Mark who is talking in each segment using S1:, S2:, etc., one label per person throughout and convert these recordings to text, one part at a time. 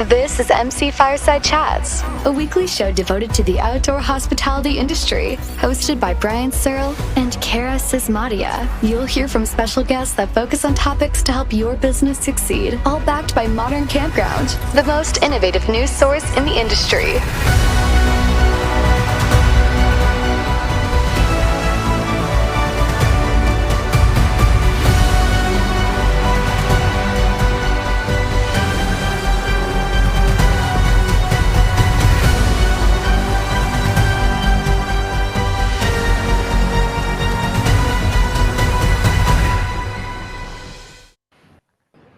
S1: This is MC Fireside Chats, a weekly show devoted to the outdoor hospitality industry, hosted by Brian Searl and Cara Csizmadia. You'll hear from special guests that focus on topics to help your business succeed, all backed by Modern Campground, the most innovative news source in the industry.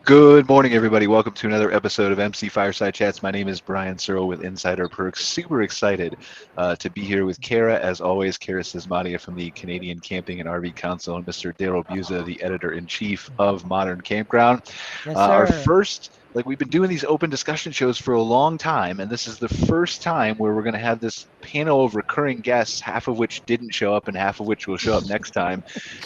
S2: Good morning, everybody. Welcome to another episode of MC Fireside Chats. My name is Brian Searl with Insider Perks. Super excited to be here with Cara, as always, Cara Csizmadia from the Canadian Camping and RV Council, and Mr. Darryle Busa, the Editor-in-Chief of Modern Campground.
S3: Yes,
S2: Our first, we've been doing these open discussion shows for a long time, and this is the first time where we're going to have this panel of recurring guests, half of which didn't show up and half of which will show up next time,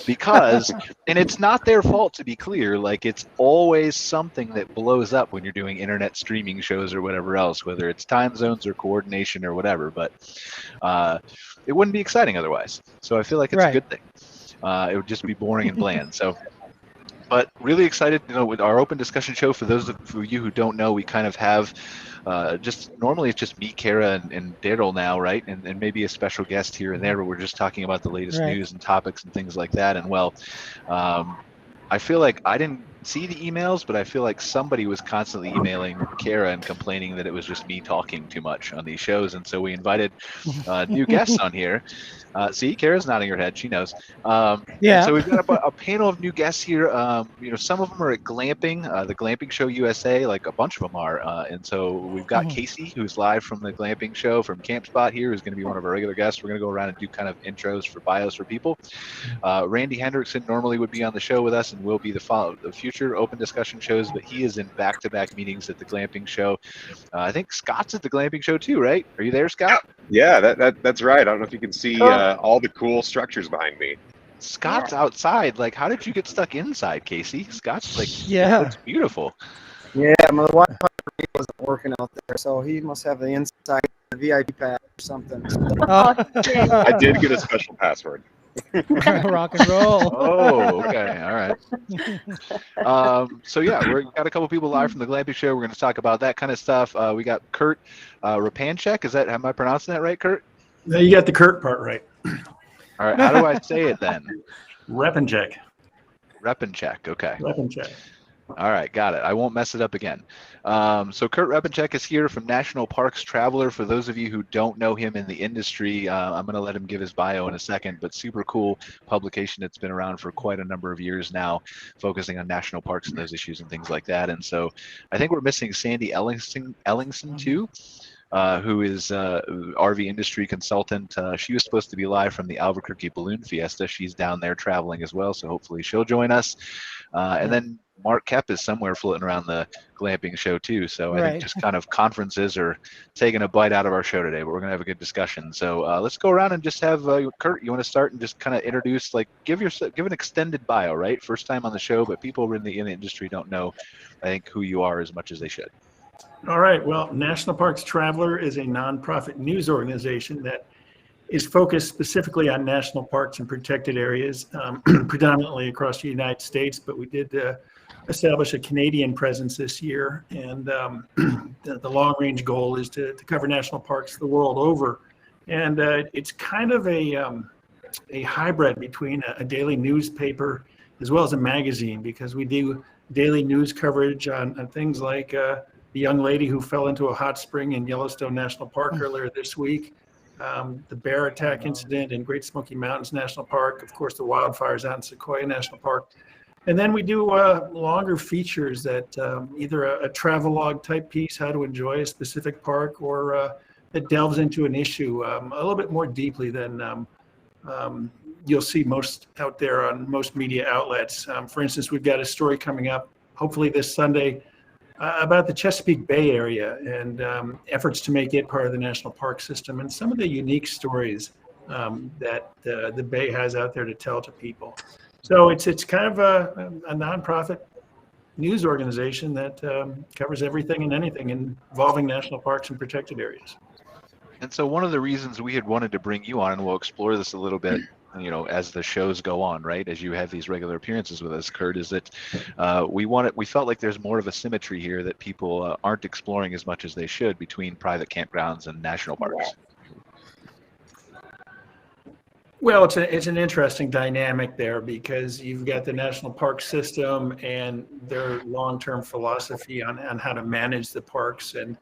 S2: because, and it's not their fault, to be clear, it's always something that blows up when you're doing internet streaming shows or whatever else, whether it's time zones or coordination or whatever, but it wouldn't be exciting otherwise. So I feel like it's a good thing. It would just be boring and bland. But really excited, with our open discussion show. For those of you who don't know, we kind of have normally it's just me, Cara, and Darryle now, right? And maybe a special guest here and there, but we're just talking about the latest news and topics and things like that. And I feel like I didn't see the emails, but I feel like somebody was constantly emailing Cara and complaining that it was just me talking too much on these shows. And so we invited new guests on here. See, Cara's nodding her head. She knows. So we've got a panel of new guests here. Some of them are at Glamping, the Glamping Show USA, a bunch of them are. And so we've got Casey, who's live from the Glamping Show from Campspot here, who's going to be one of our regular guests. We're going to go around and do kind of intros for bios for people. Randy Hendrickson normally would be on the show with us and will be the future open discussion shows, but he is in back-to-back meetings at the Glamping Show. I think Scott's at the Glamping Show too, right? Are you there, Scott?
S4: Yeah, that's right. I don't know if you can see all the cool structures behind me.
S2: Scott's outside. How did you get stuck inside, Casey? Scott's looks beautiful.
S5: Yeah, my Wi-Fi wasn't working out there, so he must have the inside VIP pass or something.
S4: I did get a special password.
S3: Rock and roll.
S2: Oh, okay. All right. We've got a couple people live from the Glamping Show. We're going to talk about that kind of stuff. We got Coep Repanshek. Am I pronouncing that right, Coep?
S6: No, you got the Kurt part right.
S2: All right. How do I say it then?
S6: Repanshek.
S2: Repanshek. Okay.
S6: Repanshek.
S2: All right, got it. I won't mess it up again. So Coep Repanshek is here from National Parks Traveler. For those of you who don't know him in the industry, I'm going to let him give his bio in a second, but super cool publication that's been around for quite a number of years now, focusing on national parks and those issues and things like that. And so I think we're missing Sandy Ellingson too. Who is RV industry consultant. She was supposed to be live from the Albuquerque Balloon Fiesta. She's down there traveling as well, so hopefully she'll join us. And then Koep is somewhere floating around the Glamping Show too. So I think just kind of conferences are taking a bite out of our show today, but we're going to have a good discussion. So let's go around and just have Coep, you want to start and just kind of introduce, give an extended bio, right? First time on the show, but people in the industry don't know, I think, who you are as much as they should.
S6: All right. Well, National Parks Traveler is a nonprofit news organization that is focused specifically on national parks and protected areas, predominantly across the United States. But we did establish a Canadian presence this year, and the long-range goal is to cover national parks the world over. And it's kind of a hybrid between a daily newspaper as well as a magazine, because we do daily news coverage on things like the young lady who fell into a hot spring in Yellowstone National Park earlier this week, the bear attack incident in Great Smoky Mountains National Park, of course, the wildfires out in Sequoia National Park. And then we do longer features that either a travelogue type piece, how to enjoy a specific park, or that delves into an issue a little bit more deeply than you'll see most out there on most media outlets. For instance, we've got a story coming up, hopefully this Sunday, about the Chesapeake Bay area and efforts to make it part of the national park system, and some of the unique stories that the Bay has out there to tell to people. So it's kind of a nonprofit news organization that covers everything and anything involving national parks and protected areas.
S2: And so one of the reasons we had wanted to bring you on, and we'll explore this a little bit, as the shows go on, right? As you have these regular appearances with us, Kurt, is that we felt like there's more of a symmetry here that people aren't exploring as much as they should between private campgrounds and national parks.
S6: Well, it's an interesting dynamic there because you've got the national park system and their long-term philosophy on how to manage the parks, and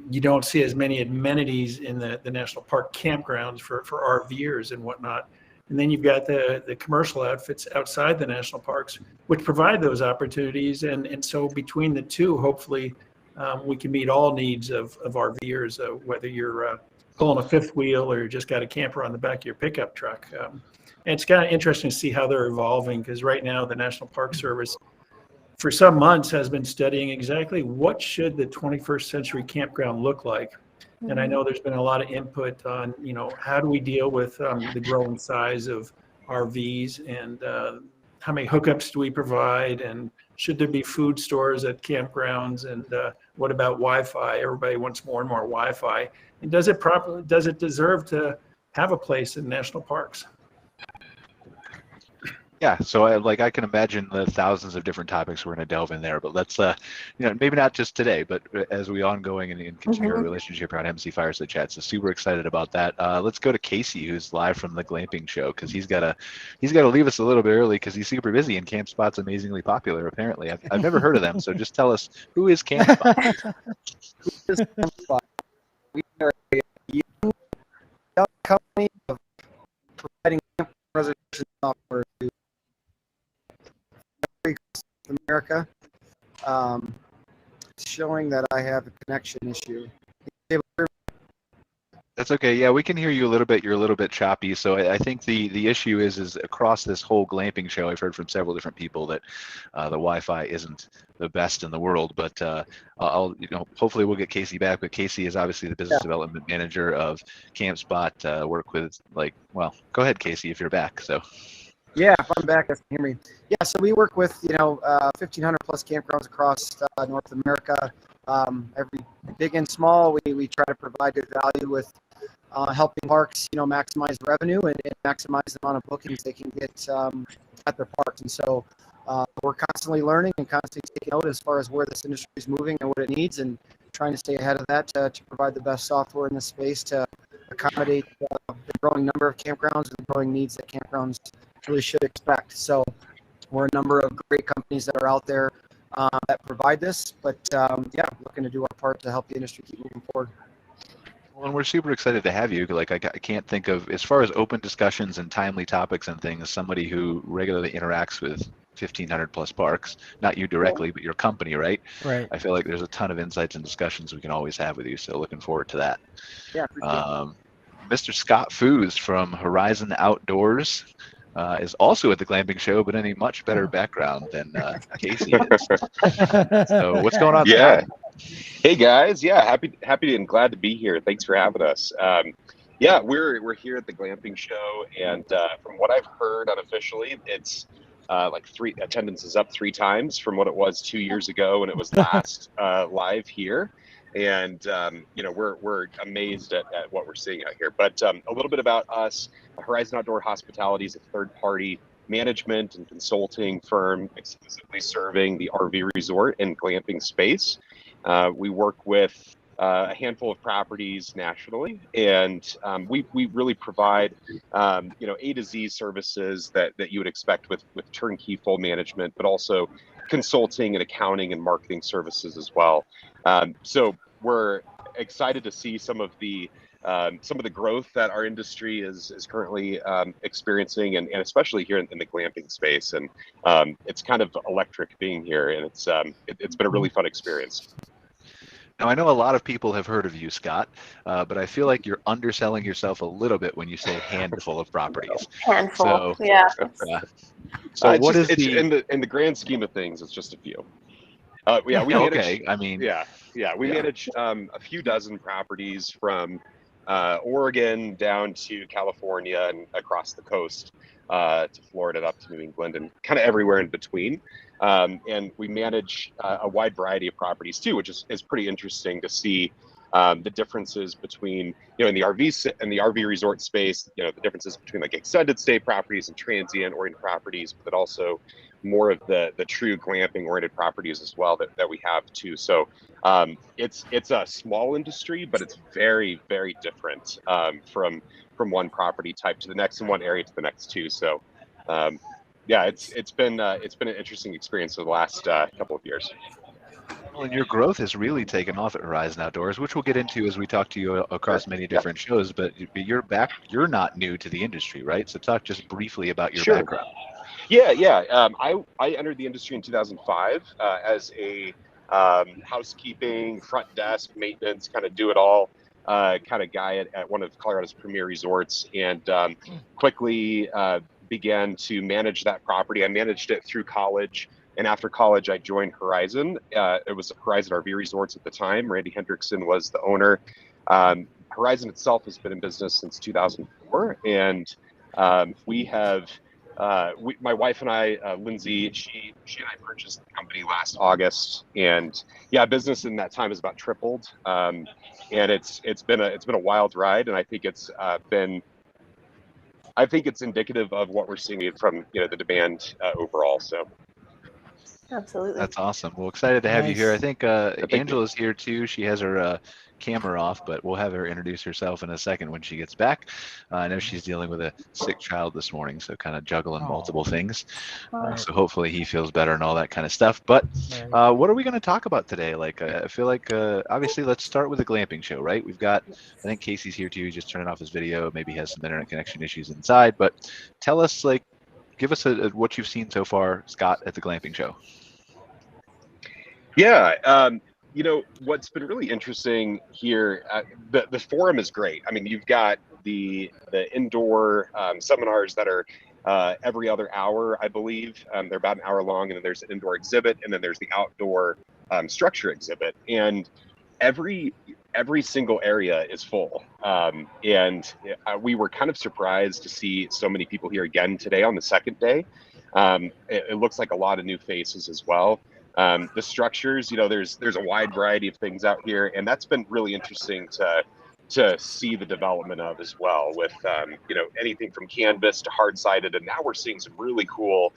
S6: you don't see as many amenities in the national park campgrounds for RVers and whatnot. And then you've got the commercial outfits outside the national parks, which provide those opportunities. And so between the two, hopefully we can meet all needs of RVers, whether you're pulling a fifth wheel or you just got a camper on the back of your pickup truck. And it's kind of interesting to see how they're evolving, because right now the National Park Service for some months has been studying exactly what should the 21st century campground look like. And I know there's been a lot of input on, how do we deal with the growing size of RVs, and how many hookups do we provide, and should there be food stores at campgrounds, and what about Wi-Fi? Everybody wants more and more Wi-Fi. And does it deserve to have a place in national parks?
S2: Yeah, so I can imagine the thousands of different topics we're going to delve in there, but let's maybe not just today, but as we ongoing and continue our relationship around MC Fireside Chats. So super excited about that. Let's go to Casey, who's live from the glamping show, because he's got to leave us a little bit early because he's super busy, and Campspot's amazingly popular apparently. I've never heard of them, so just tell us, who is Campspot?
S5: We are a young company of providing camp reservation software to America. Showing that I have a connection issue.
S2: That's okay. Yeah, we can hear you a little bit. You're a little bit choppy. So I think the issue is across this whole glamping show, I've heard from several different people that the Wi-Fi isn't the best in the world. But I'll hopefully we'll get Casey back. But Casey is obviously the business development manager of Campspot. Work with go ahead, Casey, if you're back. So.
S5: Yeah, if I'm back, you can hear me. Yeah, so we work with 1,500 plus campgrounds across North America. Every big and small, we try to provide good value with helping parks, maximize revenue and maximize the amount of bookings they can get at their parks. And so we're constantly learning and constantly taking note as far as where this industry is moving and what it needs, and trying to stay ahead of that to provide the best software in this space to accommodate the growing number of campgrounds and the growing needs that campgrounds really should expect. So we're a number of great companies that are out there that provide this, but looking to do our part to help the industry keep moving forward.
S2: Well, and we're super excited to have you. I can't think of, as far as open discussions and timely topics and things, somebody who regularly interacts with 1,500 plus parks, not you directly, but your company, right?
S3: Right.
S2: I feel like there's a ton of insights and discussions we can always have with you. So looking forward to that.
S5: Yeah.
S2: Mr. Scott Foos from Horizon Outdoors is also at the glamping show, but in a much better background than Casey is. So what's going on?
S4: Yeah.
S2: Scott?
S4: Hey guys. Yeah. Happy and glad to be here. Thanks for having us. We're here at the glamping show, and from what I've heard unofficially, it's attendance is up 3 times from what it was 2 years ago when it was last live here. And we're amazed at what we're seeing out here. But a little bit about us. Horizon Outdoor Hospitality is a third-party management and consulting firm exclusively serving the RV resort and glamping space. We work with a handful of properties nationally, and we really provide A to Z services that you would expect with turnkey full management, but also consulting and accounting and marketing services as well. So we're excited to see some of the growth that our industry is currently experiencing, and especially here in the glamping space. And it's kind of electric being here, and it's been a really fun experience.
S2: Now, I know a lot of people have heard of you, Scott, but I feel like you're underselling yourself a little bit when you say handful of properties.
S7: Handful, yeah.
S2: So what is
S4: in the grand scheme of things, it's just a few. We manage,
S2: okay. I mean,
S4: we manage a few dozen properties from Oregon down to California and across the coast to Florida and up to New England and kind of everywhere in between. And we manage a wide variety of properties too, which is pretty interesting to see the differences between, in the RV resort space, the differences between like extended stay properties and transient oriented properties, but also more of the true glamping oriented properties as well that we have too. So it's a small industry, but it's very, very different from one property type to the next and one area to the next too. So yeah, it's been an interesting experience over the last couple of years.
S2: Well, and your growth has really taken off at Horizon Outdoors, which we'll get into as we talk to you across many different shows. But you're not new to the industry, right? So talk just briefly about your background.
S4: Yeah. I entered the industry in 2005 as a housekeeping, front desk, maintenance, kind of do it all kind of guy at one of Colorado's premier resorts, and quickly began to manage that property. I managed it through college. And after college, I joined Horizon. It was Horizon RV Resorts at the time. Randy Hendrickson was the owner. Horizon itself has been in business since 2004. And we have, my wife and I, Lindsay, she and I purchased the company last August. And yeah, business in that time has about tripled. And it's been a wild ride. And I think it's indicative of what we're seeing from the demand overall. So.
S7: Absolutely.
S2: That's awesome. Well, excited to have you here. I think Angela's here too. She has her camera off, but we'll have her introduce herself in a second when she gets back. I know she's dealing with a sick child this morning, so kind of juggling multiple things. So hopefully he feels better and all that kind of stuff. But what are we going to talk about today? Like, I feel like obviously let's start with the glamping show, right? We've got, I think Casey's here too. He's just turning off his video. Maybe he has some internet connection issues inside. But tell us, like, give us what you've seen so far, Scott, at the glamping show.
S4: Yeah, what's been really interesting here, the forum is great. I mean, you've got the indoor seminars that are every other hour, I believe. They're about an hour long, and then there's an indoor exhibit, and then there's the outdoor structure exhibit. And every single area is full. And we were kind of surprised to see so many people here again today on the second day. It looks like a lot of new faces as well. The structures, there's a wide variety of things out here, and that's been really interesting to see the development of as well, with anything from canvas to hard-sided, and now we're seeing some really cool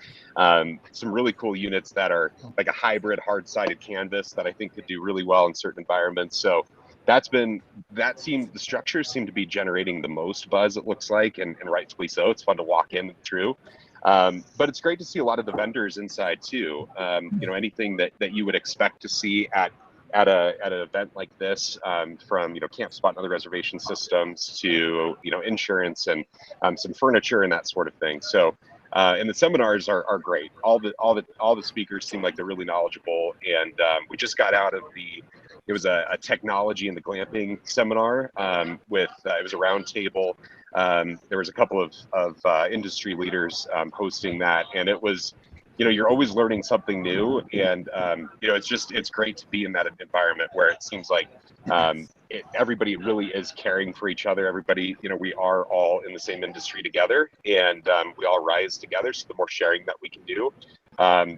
S4: units that are like a hybrid hard-sided canvas that I think could do really well in certain environments. So the structures seem to be generating the most buzz, it looks like, and rightfully so. It's fun to walk in through. But it's great to see a lot of the vendors inside too. Anything that you would expect to see at an event like this, from Campspot and other reservation systems to insurance and some furniture and that sort of thing. So and the seminars are great. All the speakers seem like they're really knowledgeable, and we just got out of it was a technology in the glamping seminar with it was a round table. There was a couple of industry leaders hosting that, and it was, you're always learning something new, and it's great to be in that environment where it seems like everybody really is caring for each other. Everybody, we are all in the same industry together, and we all rise together. So the more sharing that we can do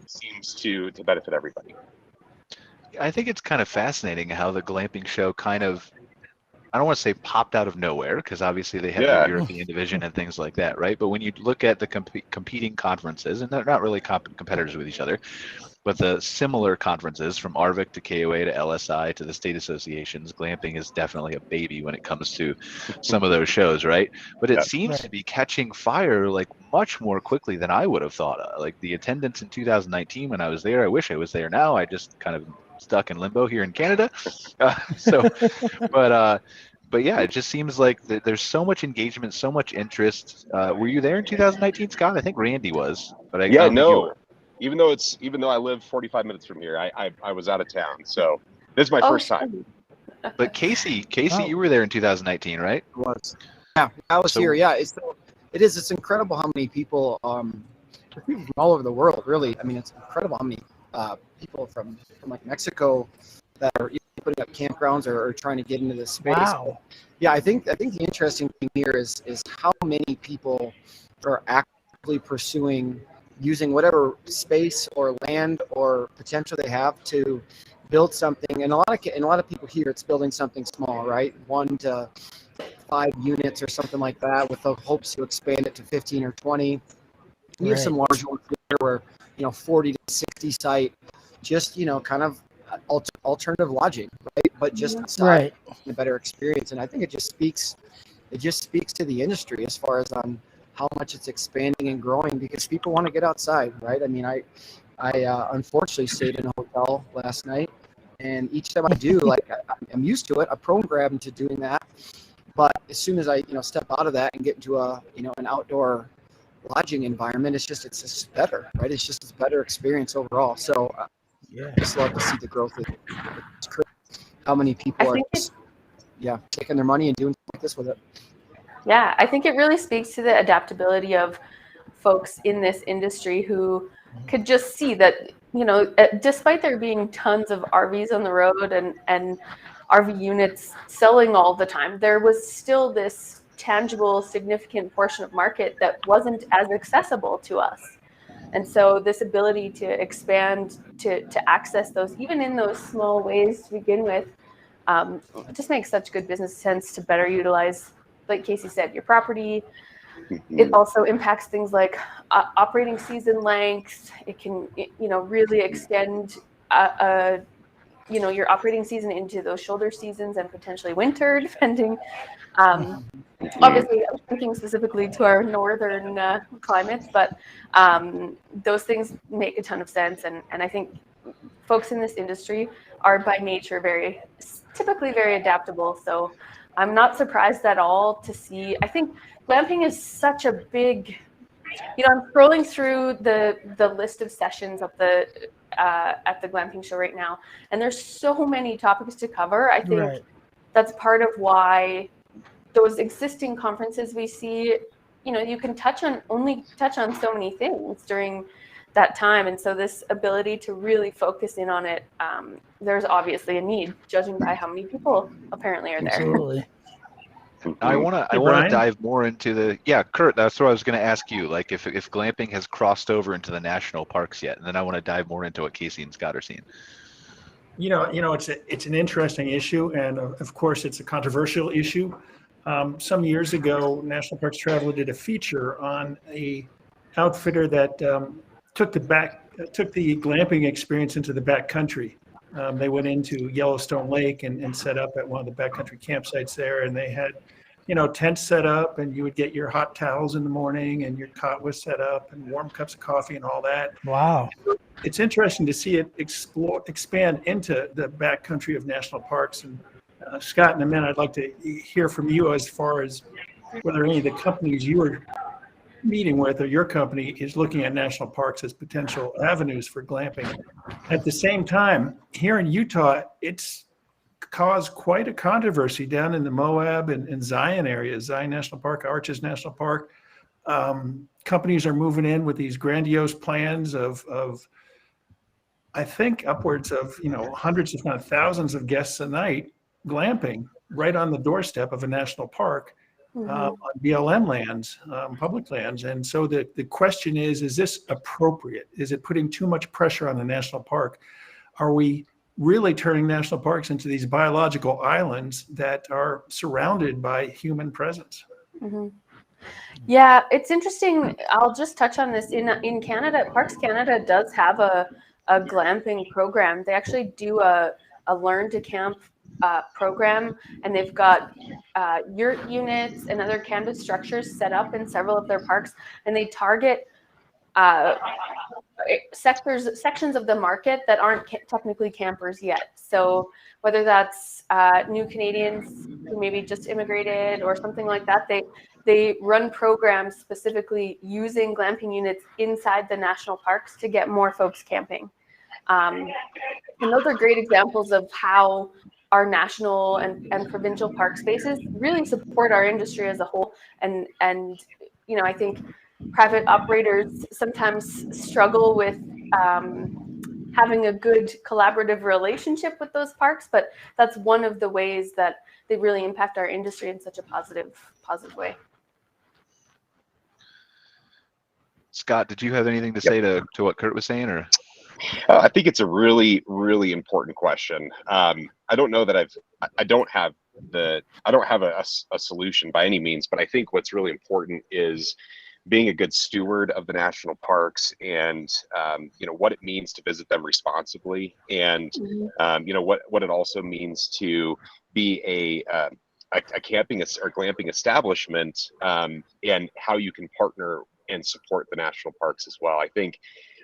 S4: seems to benefit everybody.
S2: I think it's kind of fascinating how the glamping show kind of, I don't want to say popped out of nowhere, because obviously they have the European division and things like that, right? But when you look at the competing conferences, and they're not really competitors with each other, but the similar conferences from ARVIC to KOA to LSI to the state associations, glamping is definitely a baby when it comes to some of those shows, right? But it seems to be catching fire like much more quickly than I would have thought. Like the attendance in 2019 when I was there, I wish I was there now. I just kind of stuck in limbo here in Canada. But yeah, it just seems like there's so much engagement, so much interest. Were you there in 2019, Scott? I think Randy was, but
S4: even though I live 45 minutes from here, I was out of town, so this is my first time.
S2: But Casey, you were there in 2019, right?
S5: I was. Yeah, I was here. Yeah, it's incredible how many people from all over the world. Really, I mean, it's incredible how many people from like Mexico that are putting up campgrounds or trying to get into this space.
S3: Wow.
S5: Yeah, I think the interesting thing here is how many people are actively pursuing using whatever space or land or potential they have to build something. And a lot of people here, it's building something small, right? 1 to 5 units or something like that, with the hopes to expand it to 15 or 20. We have some large ones here where 40 to 60 site, just kind of alternative lodging, right? But just outside, a better experience. And I think it just speaks to the industry as far as on how much it's expanding and growing, because people want to get outside, right? I mean, I unfortunately stayed in a hotel last night, and each time I do, like, I'm used to it. I'm prone grabbing to doing that. But as soon as I step out of that and get into a an outdoor lodging environment, it's just better, right? It's just a better experience overall. So I just love to see the growth. It's crazy how many people are taking their money and doing stuff like this with it.
S7: Yeah, I think it really speaks to the adaptability of folks in this industry who could just see that, despite there being tons of RVs on the road and RV units selling all the time, there was still this tangible, significant portion of market that wasn't as accessible to us. And so this ability to expand, to access those, even in those small ways to begin with, just makes such good business sense to better utilize, like Casey said, your property. It also impacts things like operating season length. It can, really extend, your operating season into those shoulder seasons and potentially winter, depending. Obviously, I'm thinking specifically to our northern climates, but those things make a ton of sense. And I think folks in this industry are by nature typically very adaptable. So I'm not surprised at all to see. I think glamping is such a big, I'm scrolling through the list of sessions of at the glamping show right now, and there's so many topics to cover. I think that's part of why those existing conferences we see, you can only touch on so many things during that time. And so this ability to really focus in on it, there's obviously a need, judging by how many people apparently are there.
S3: Absolutely.
S2: I want to dive more into Kurt, that's what I was going to ask you, like if glamping has crossed over into the national parks yet, and then I want to dive more into what Casey and Scott are seeing.
S6: It's an interesting issue, and of course it's a controversial issue. Some years ago, National Parks Traveler did a feature on a outfitter that took the glamping experience into the backcountry. They went into Yellowstone Lake and set up at one of the backcountry campsites there, and they had, tents set up, and you would get your hot towels in the morning, and your cot was set up, and warm cups of coffee and all that.
S3: Wow.
S6: It's interesting to see it expand into the backcountry of national parks. And Scott, in a minute, I'd like to hear from you as far as whether any of the companies you were meeting with or your company is looking at national parks as potential avenues for glamping. At the same time, here in Utah, it's caused quite a controversy down in the Moab and Zion areas, Zion National Park, Arches National Park. Companies are moving in with these grandiose plans of I think upwards of hundreds, if not thousands, of guests a night glamping right on the doorstep of a national park. On BLM lands, public lands. And so the question is this appropriate? Is it putting too much pressure on the national park? Are we really turning national parks into these biological islands that are surrounded by human presence?
S7: Mm-hmm. Yeah, it's interesting. I'll just touch on this. In Canada, Parks Canada does have a glamping program. They actually do a Learn to Camp program, and they've got yurt units and other canvas structures set up in several of their parks, and they target sections of the market that aren't technically campers yet. So whether that's new Canadians who maybe just immigrated or something like that, they run programs specifically using glamping units inside the national parks to get more folks camping. And those are great examples of how our national and provincial park spaces really support our industry as a whole. And I think private operators sometimes struggle with having a good collaborative relationship with those parks, but that's one of the ways that they really impact our industry in such a positive way.
S2: Scott, did you have anything to say to what Kurt was saying, or?
S4: I think it's a really, really important question. I don't know that I don't have a solution by any means, but I think what's really important is being a good steward of the national parks, and what it means to visit them responsibly, and what it also means to be a camping or glamping establishment, and how you can partner and support the national parks as well. I think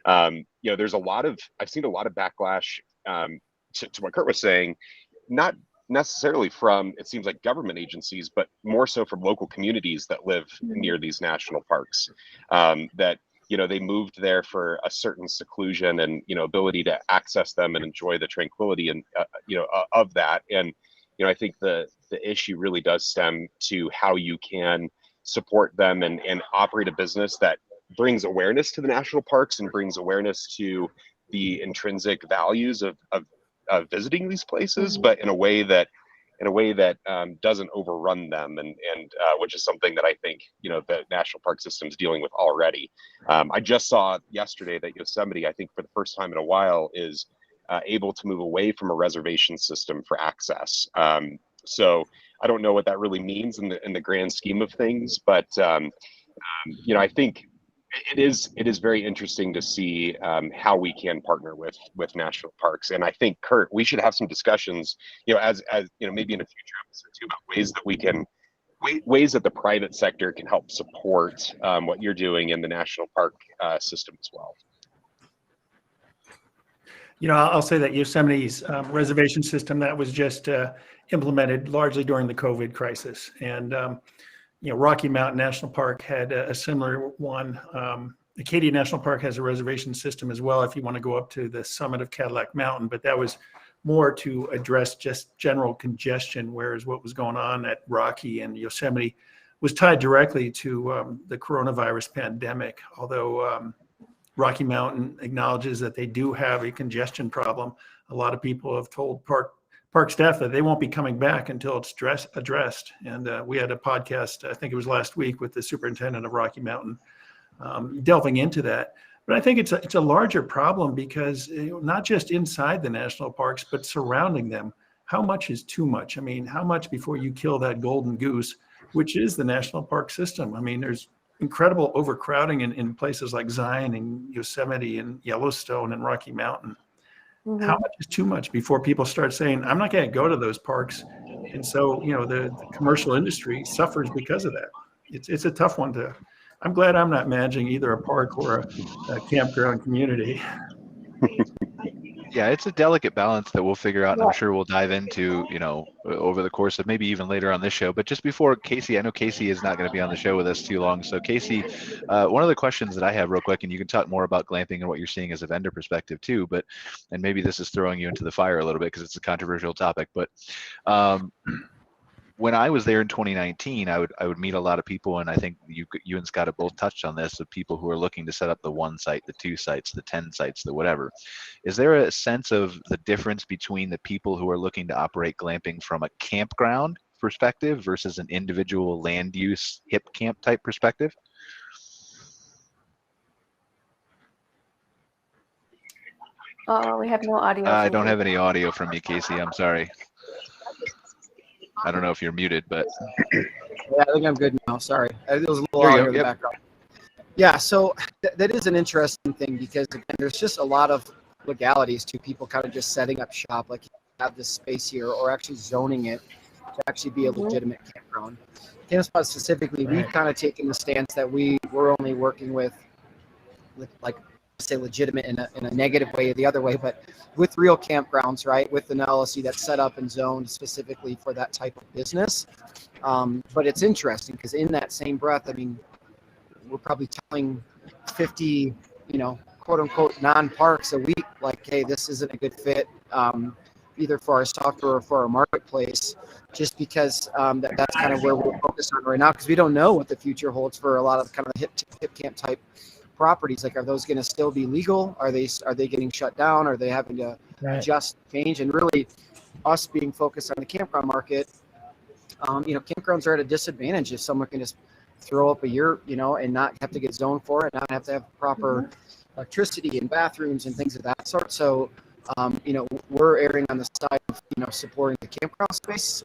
S4: there's I've seen a lot of backlash to what Kurt was saying, not necessarily from, it seems like, government agencies, but more so from local communities that live near these national parks, that they moved there for a certain seclusion and ability to access them and enjoy the tranquility and of that. And I think the issue really does stem to how you can support them and operate a business that brings awareness to the national parks and brings awareness to the intrinsic values of visiting these places, but in a way that doesn't overrun them, and which is something that I think the national park system is dealing with already. I just saw yesterday that Yosemite, I think for the first time in a while, is able to move away from a reservation system for access. So I don't know what that really means in the grand scheme of things, but I think it is very interesting to see how we can partner with national parks. And I think, Kurt, we should have some discussions, as maybe in a future episode too, about ways that the private sector can help support what you're doing in the national park system as well.
S6: I'll say that Yosemite's reservation system that was just implemented largely during the COVID crisis, and Rocky Mountain National Park had a similar one. Acadia National Park has a reservation system as well if you want to go up to the summit of Cadillac Mountain, but that was more to address just general congestion, whereas what was going on at Rocky and Yosemite was tied directly to the coronavirus pandemic, although Rocky Mountain acknowledges that they do have a congestion problem. A lot of people have told park staff that they won't be coming back until it's addressed. And we had a podcast, I think it was last week, with the superintendent of Rocky Mountain delving into that. But I think it's a larger problem because not just inside the national parks, but surrounding them. How much is too much? I mean, how much before you kill that golden goose, which is the national park system? I mean, there's incredible overcrowding in places like Zion and Yosemite and Yellowstone and Rocky Mountain. Mm-hmm. How much is too much before people start saying, I'm not going to go to those parks? And so, the commercial industry suffers because of that. It's a tough one I'm glad I'm not managing either a park or a campground community.
S2: Yeah, it's a delicate balance that we'll figure out, and I'm sure we'll dive into, over the course of maybe even later on this show. But just before Casey, I know Casey is not going to be on the show with us too long. So Casey, one of the questions that I have real quick, and you can talk more about glamping and what you're seeing as a vendor perspective too, and maybe this is throwing you into the fire a little bit because it's a controversial topic, but when I was there in 2019, I would meet a lot of people, and I think you and Scott have both touched on this, of people who are looking to set up the 1 site, the 2 sites, the 10 sites, the whatever. Is there a sense of the difference between the people who are looking to operate glamping from a campground perspective versus an individual land use hip camp type perspective?
S7: We have no audio.
S2: I don't have any audio from you, Casey. I'm sorry. I don't know if you're muted, but
S5: yeah, I think I'm good now. Sorry, it was a little loud in the background. Yeah, so that is an interesting thing because again, there's just a lot of legalities to people kind of just setting up shop, like you have this space here, or actually zoning it to actually be a legitimate campground. Campspot specifically, we've kind of taken the stance that we're only working with like, say, legitimate in a negative way, the other way, but with real campgrounds, right, with an LLC that's set up and zoned specifically for that type of business. But it's interesting because in that same breath, I mean, we're probably telling 50, quote unquote non-parks a week, like, hey, this isn't a good fit, either for our software or for our marketplace, just because that's kind of where we're focused on right now, because we don't know what the future holds for a lot of kind of hip camp type properties. Like, are those going to still be legal? Are they getting shut down? Are they having to adjust, change? And really, us being focused on the campground market, campgrounds are at a disadvantage if someone can just throw up a yurt, and not have to get zoned for it, not have to have proper electricity and bathrooms and things of that sort. So, we're erring on the side of, supporting the campground space.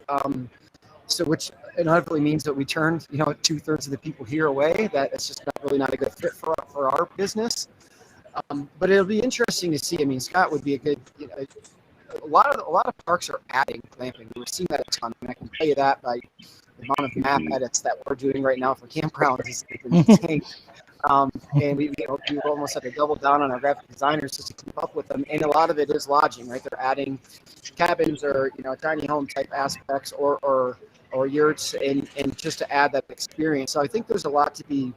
S5: So which inevitably means that we turned, 2/3 of the people here away. That it's just not a good fit for our business. But it'll be interesting to see. I mean, Scott would be a good, a lot of parks are adding glamping. We're seeing that a ton. And I can tell you that by the amount of map edits that we're doing right now for campgrounds is insane. And we almost had to double down on our graphic designers just to keep up with them. And a lot of it is lodging, right? They're adding cabins or tiny home type aspects or yurts and just to add that experience. So I think there's a lot to be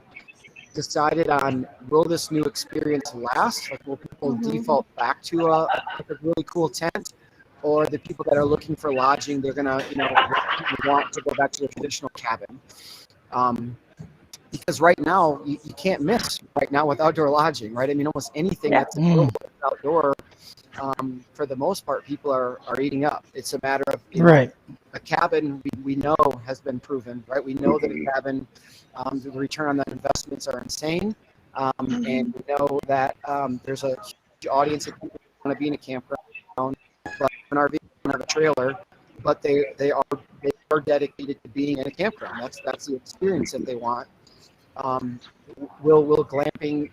S5: decided on. Will this new experience last? Like, will people default back to a really cool tent, or the people that are looking for lodging, they're gonna want to go back to a traditional cabin? Because right now you can't miss right now with outdoor lodging, right? I mean, almost anything that's outdoor, for the most part, people are eating up. It's a matter of a cabin we know has been proven, right? We know that a cabin, the return on that investments are insane, and we know that there's a huge audience of people who want to be in a campground, but an RV, don't have a trailer, but they are dedicated to being in a campground. That's the experience that they want. Will glamping,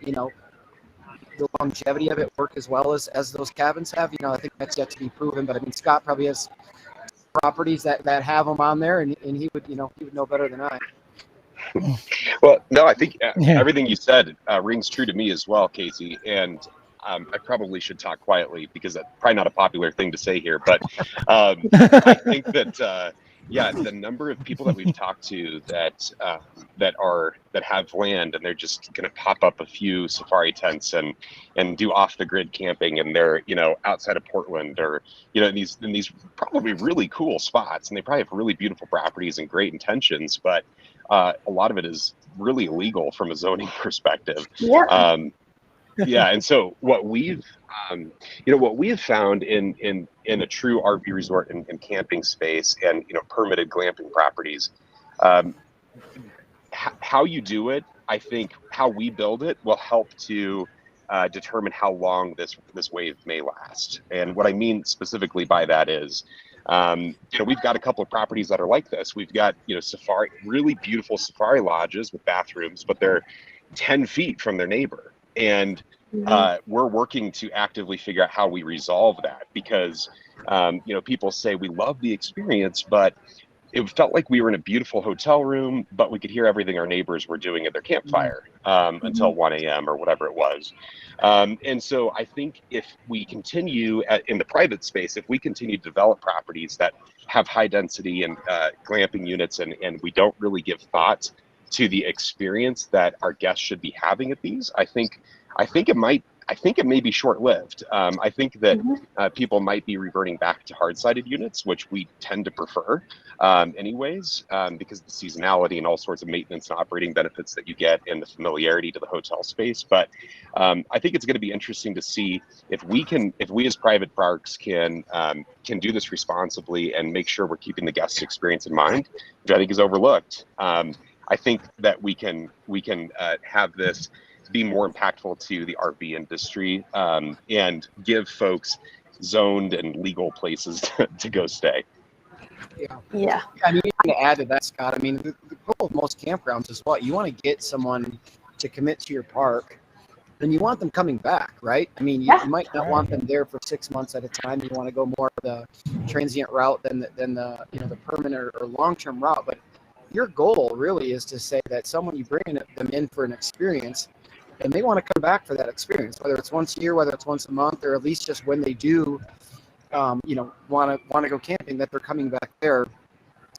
S5: the longevity of it work as well as those cabins have? I think that's yet to be proven. But I mean, Scott probably has properties that have them on there, and he would know better than I.
S4: Well, no, I think everything you said rings true to me as well, Casey. And I probably should talk quietly because that's probably not a popular thing to say here. But I think that the number of people that we've talked to that have land and they're just going to pop up a few safari tents and do off the grid camping, and they're outside of Portland or in these probably really cool spots, and they probably have really beautiful properties and great intentions, but a lot of it is really illegal from a zoning perspective. And so what we've found in a true RV resort and camping space and permitted glamping properties, how you do it, I think how we build it will help to determine how long this wave may last. And what I mean specifically by that is, we've got a couple of properties that are like this. We've got safari, really beautiful safari lodges with bathrooms, but they're 10 feet from their neighbor. And we're working to actively figure out how we resolve that, because people say we love the experience, but it felt like we were in a beautiful hotel room, but we could hear everything our neighbors were doing at their campfire until 1 a.m. or whatever it was. And so I think if we continue in the private space, if we continue to develop properties that have high density and glamping units, and we don't really give thought to the experience that our guests should be having at these, I think it may be short-lived. I think that people might be reverting back to hard-sided units, which we tend to prefer anyways, because of the seasonality and all sorts of maintenance and operating benefits that you get and the familiarity to the hotel space. But I think it's going to be interesting to see if we as private parks can do this responsibly and make sure we're keeping the guest experience in mind, which I think is overlooked. I think that we can have this be more impactful to the RV industry and give folks zoned and legal places to go stay.
S5: Yeah. I mean, to add to that, Scott, I mean, the goal of most campgrounds is what? You want to get someone to commit to your park, and you want them coming back, right? I mean, you might not want them there for 6 months at a time. You want to go more of the transient route than the permanent or long-term route. But your goal really is to say that someone, you bring them in for an experience, and they want to come back for that experience, whether it's once a year, whether it's once a month, or at least just when they do, want to go camping, that they're coming back there.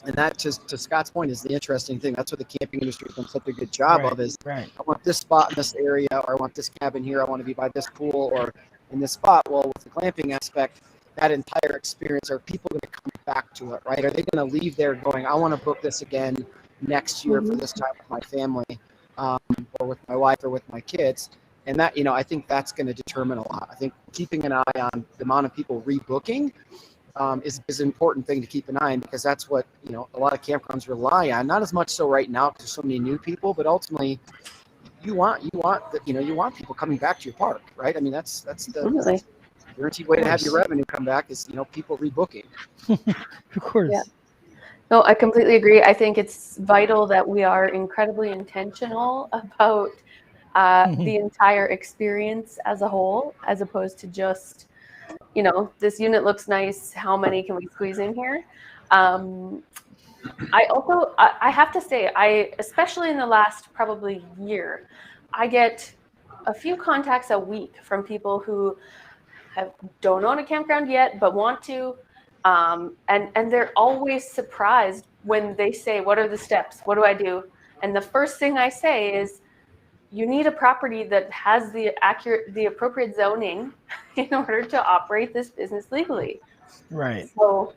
S5: And that, just to Scott's point, is the interesting thing. That's what the camping industry has done such a good job of. Is I want this spot in this area, or I want this cabin here. I want to be by this pool or in this spot. Well, with the glamping aspect, that entire experience, are people going to come back to it, right? Are they going to leave there going, I want to book this again next year for this time with my family? Or with my wife or with my kids, and that I think that's going to determine a lot. I think keeping an eye on the amount of people rebooking is an important thing to keep an eye on, because that's what, a lot of campgrounds rely on. Not as much so right now because there's so many new people, but ultimately you want people coming back to your park, right? I mean, that's the guaranteed way to have your revenue come back is, people rebooking.
S3: Of course.
S7: Yeah. No, I completely agree. I think it's vital that we are incredibly intentional about the entire experience as a whole, as opposed to just, this unit looks nice, how many can we squeeze in here? I have to say, especially in the last probably year, I get a few contacts a week from people who don't own a campground yet, but want to. And they're always surprised when they say, what are the steps? What do I do? And the first thing I say is, you need a property that has the appropriate zoning in order to operate this business legally.
S3: Right.
S7: So,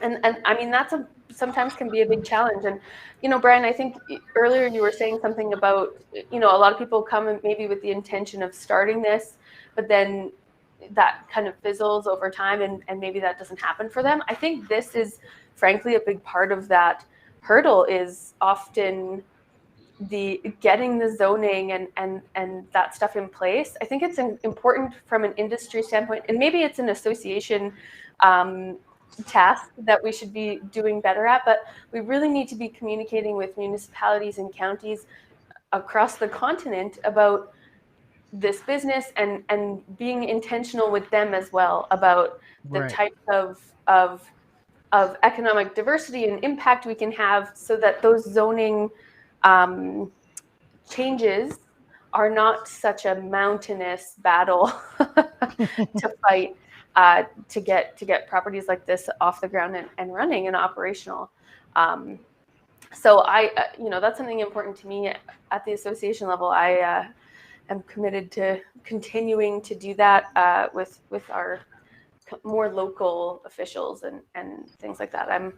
S7: and I mean, sometimes can be a big challenge. And, Brian, I think earlier you were saying something about, a lot of people come in maybe with the intention of starting this, but then that kind of fizzles over time and maybe that doesn't happen for them. I think this is frankly a big part of that hurdle, is often the getting the zoning and that stuff in place. I think it's important from an industry standpoint, and maybe it's an association task that we should be doing better at, but we really need to be communicating with municipalities and counties across the continent about this business and being intentional with them as well about the types of economic diversity and impact we can have, so that those zoning changes are not such a mountainous battle to fight to get properties like this off the ground and running and operational. So that's something important to me at the association level. I am committed to continuing to do that with our more local officials and things like that.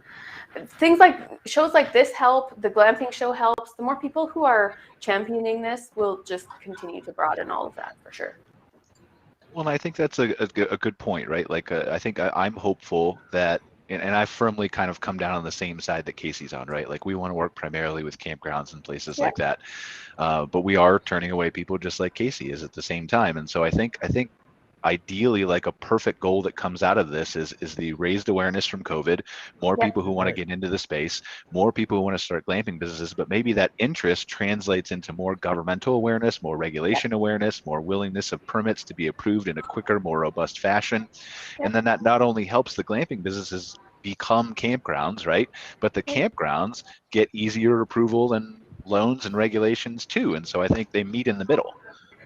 S7: Things like shows like this help. The glamping show helps. The more people who are championing this will just continue to broaden all of that for sure.
S2: Well, I think that's a good point, right? Like, I think I'm hopeful that, and I firmly kind of come down on the same side that Casey's on, right? Like, we want to work primarily with campgrounds and places like that, but we are turning away people just like Casey is at the same time. And so I think ideally, like, a perfect goal that comes out of this is the raised awareness from COVID, more people who want to get into the space, more people who want to start glamping businesses, but maybe that interest translates into more governmental awareness, more regulation awareness, more willingness of permits to be approved in a quicker, more robust fashion. And then that not only helps the glamping businesses become campgrounds, right? But the campgrounds get easier approval and loans and regulations too. And so I think they meet in the middle.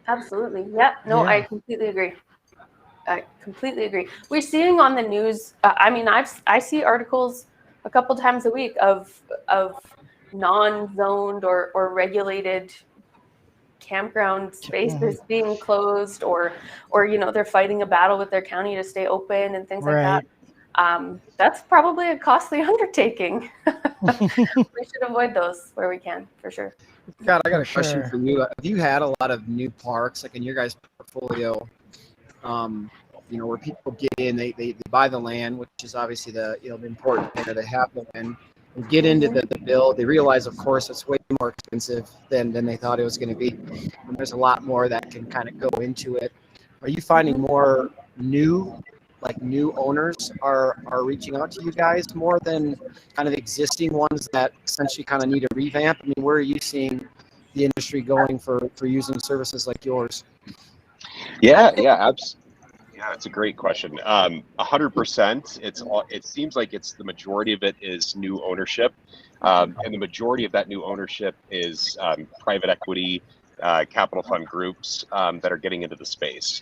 S7: Absolutely. Yeah. No, I completely agree. I completely agree. We're seeing on the news. I see articles a couple times a week of non-zoned or regulated campground spaces being closed, or they're fighting a battle with their county to stay open and things like that. That's probably a costly undertaking. We should avoid those where we can, for sure.
S5: God, I got a question for you. Have you had a lot of new parks, like in your guys' portfolio? Where people get in, they buy the land, which is obviously the important thing, they have the land, and get into the build. They realize, of course, it's way more expensive than they thought it was going to be. And there's a lot more that can kind of go into it. Are you finding more new owners are reaching out to you guys more than kind of existing ones that essentially kind of need a revamp? I mean, where are you seeing the industry going for using services like yours?
S4: Yeah, it's a great question. 100%. It seems like the majority of it is new ownership, and the majority of that new ownership is private equity, capital fund groups that are getting into the space.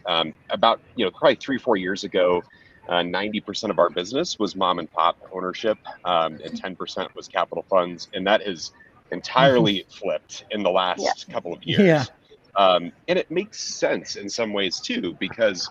S4: About probably 3-4 years ago, 90% of our business was mom and pop ownership, and 10% was capital funds, and that has entirely flipped in the last couple of years.
S3: Yeah.
S4: And it makes sense in some ways too, because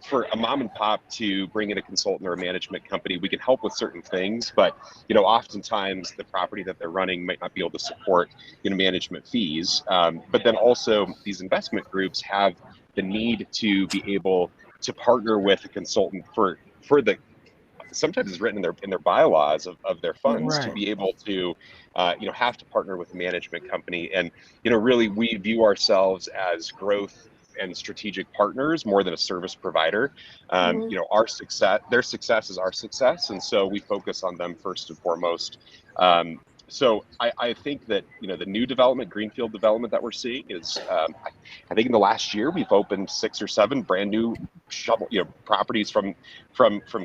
S4: for a mom and pop to bring in a consultant or a management company, we can help with certain things, but oftentimes the property that they're running might not be able to support management fees. But then also these investment groups have the need to be able to partner with a consultant for the sometimes is written in their bylaws of their funds to
S3: Right.
S4: be able to, have to partner with a management company. And, really we view ourselves as growth and strategic partners more than a service provider. Our success, their success is our success. And so we focus on them first and foremost. So I think that, the new development, greenfield development that we're seeing is, I think in the last year, we've opened 6 or 7 brand new shovel, properties from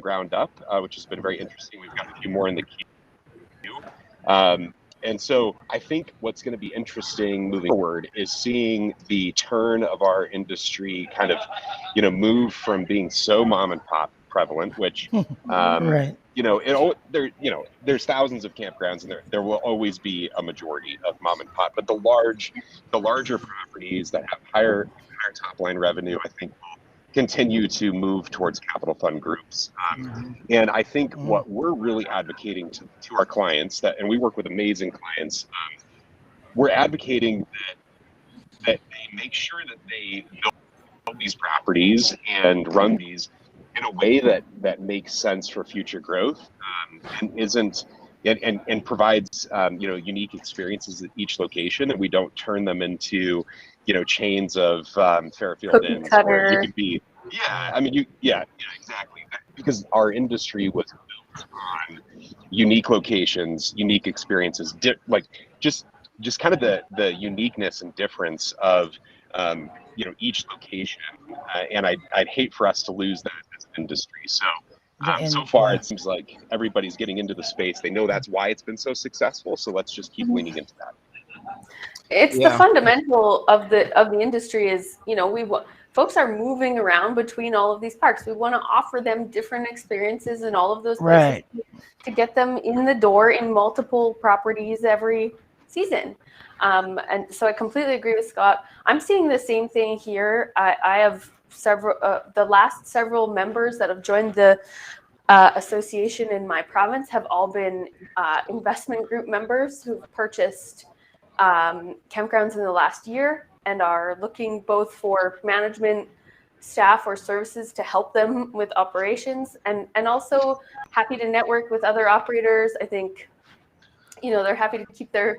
S4: ground up, which has been very interesting. We've got a few more in the queue. And so I think what's going to be interesting moving forward is seeing the turn of our industry kind of, move from being so mom and pop prevalent, which,
S3: Right.
S4: there's thousands of campgrounds, and there will always be a majority of mom and pop. But the larger properties that have higher top line revenue, I think, will continue to move towards capital fund groups. And I think what we're really advocating to our clients, and we work with amazing clients, we're advocating that they make sure that they build these properties and run these in a way that makes sense for future growth, and isn't and provides unique experiences at each location, and we don't turn them into chains of Fairfield Inns where you can be exactly, because our industry was built on unique locations, unique experiences, just kind of the uniqueness and difference of each location, and I'd hate for us to lose that as an industry. So so far it seems like everybody's getting into the space. They know that's why it's been so successful, so let's just keep leaning into that.
S7: It's the fundamental of the industry is, folks are moving around between all of these parks. We want to offer them different experiences in all of those places to get them in the door in multiple properties every season. And so I completely agree with Scott. I'm seeing the same thing here. I have the last several members that have joined the association in my province have all been investment group members who've purchased campgrounds in the last year and are looking both for management staff or services to help them with operations, and also happy to network with other operators. I think, they're happy to keep their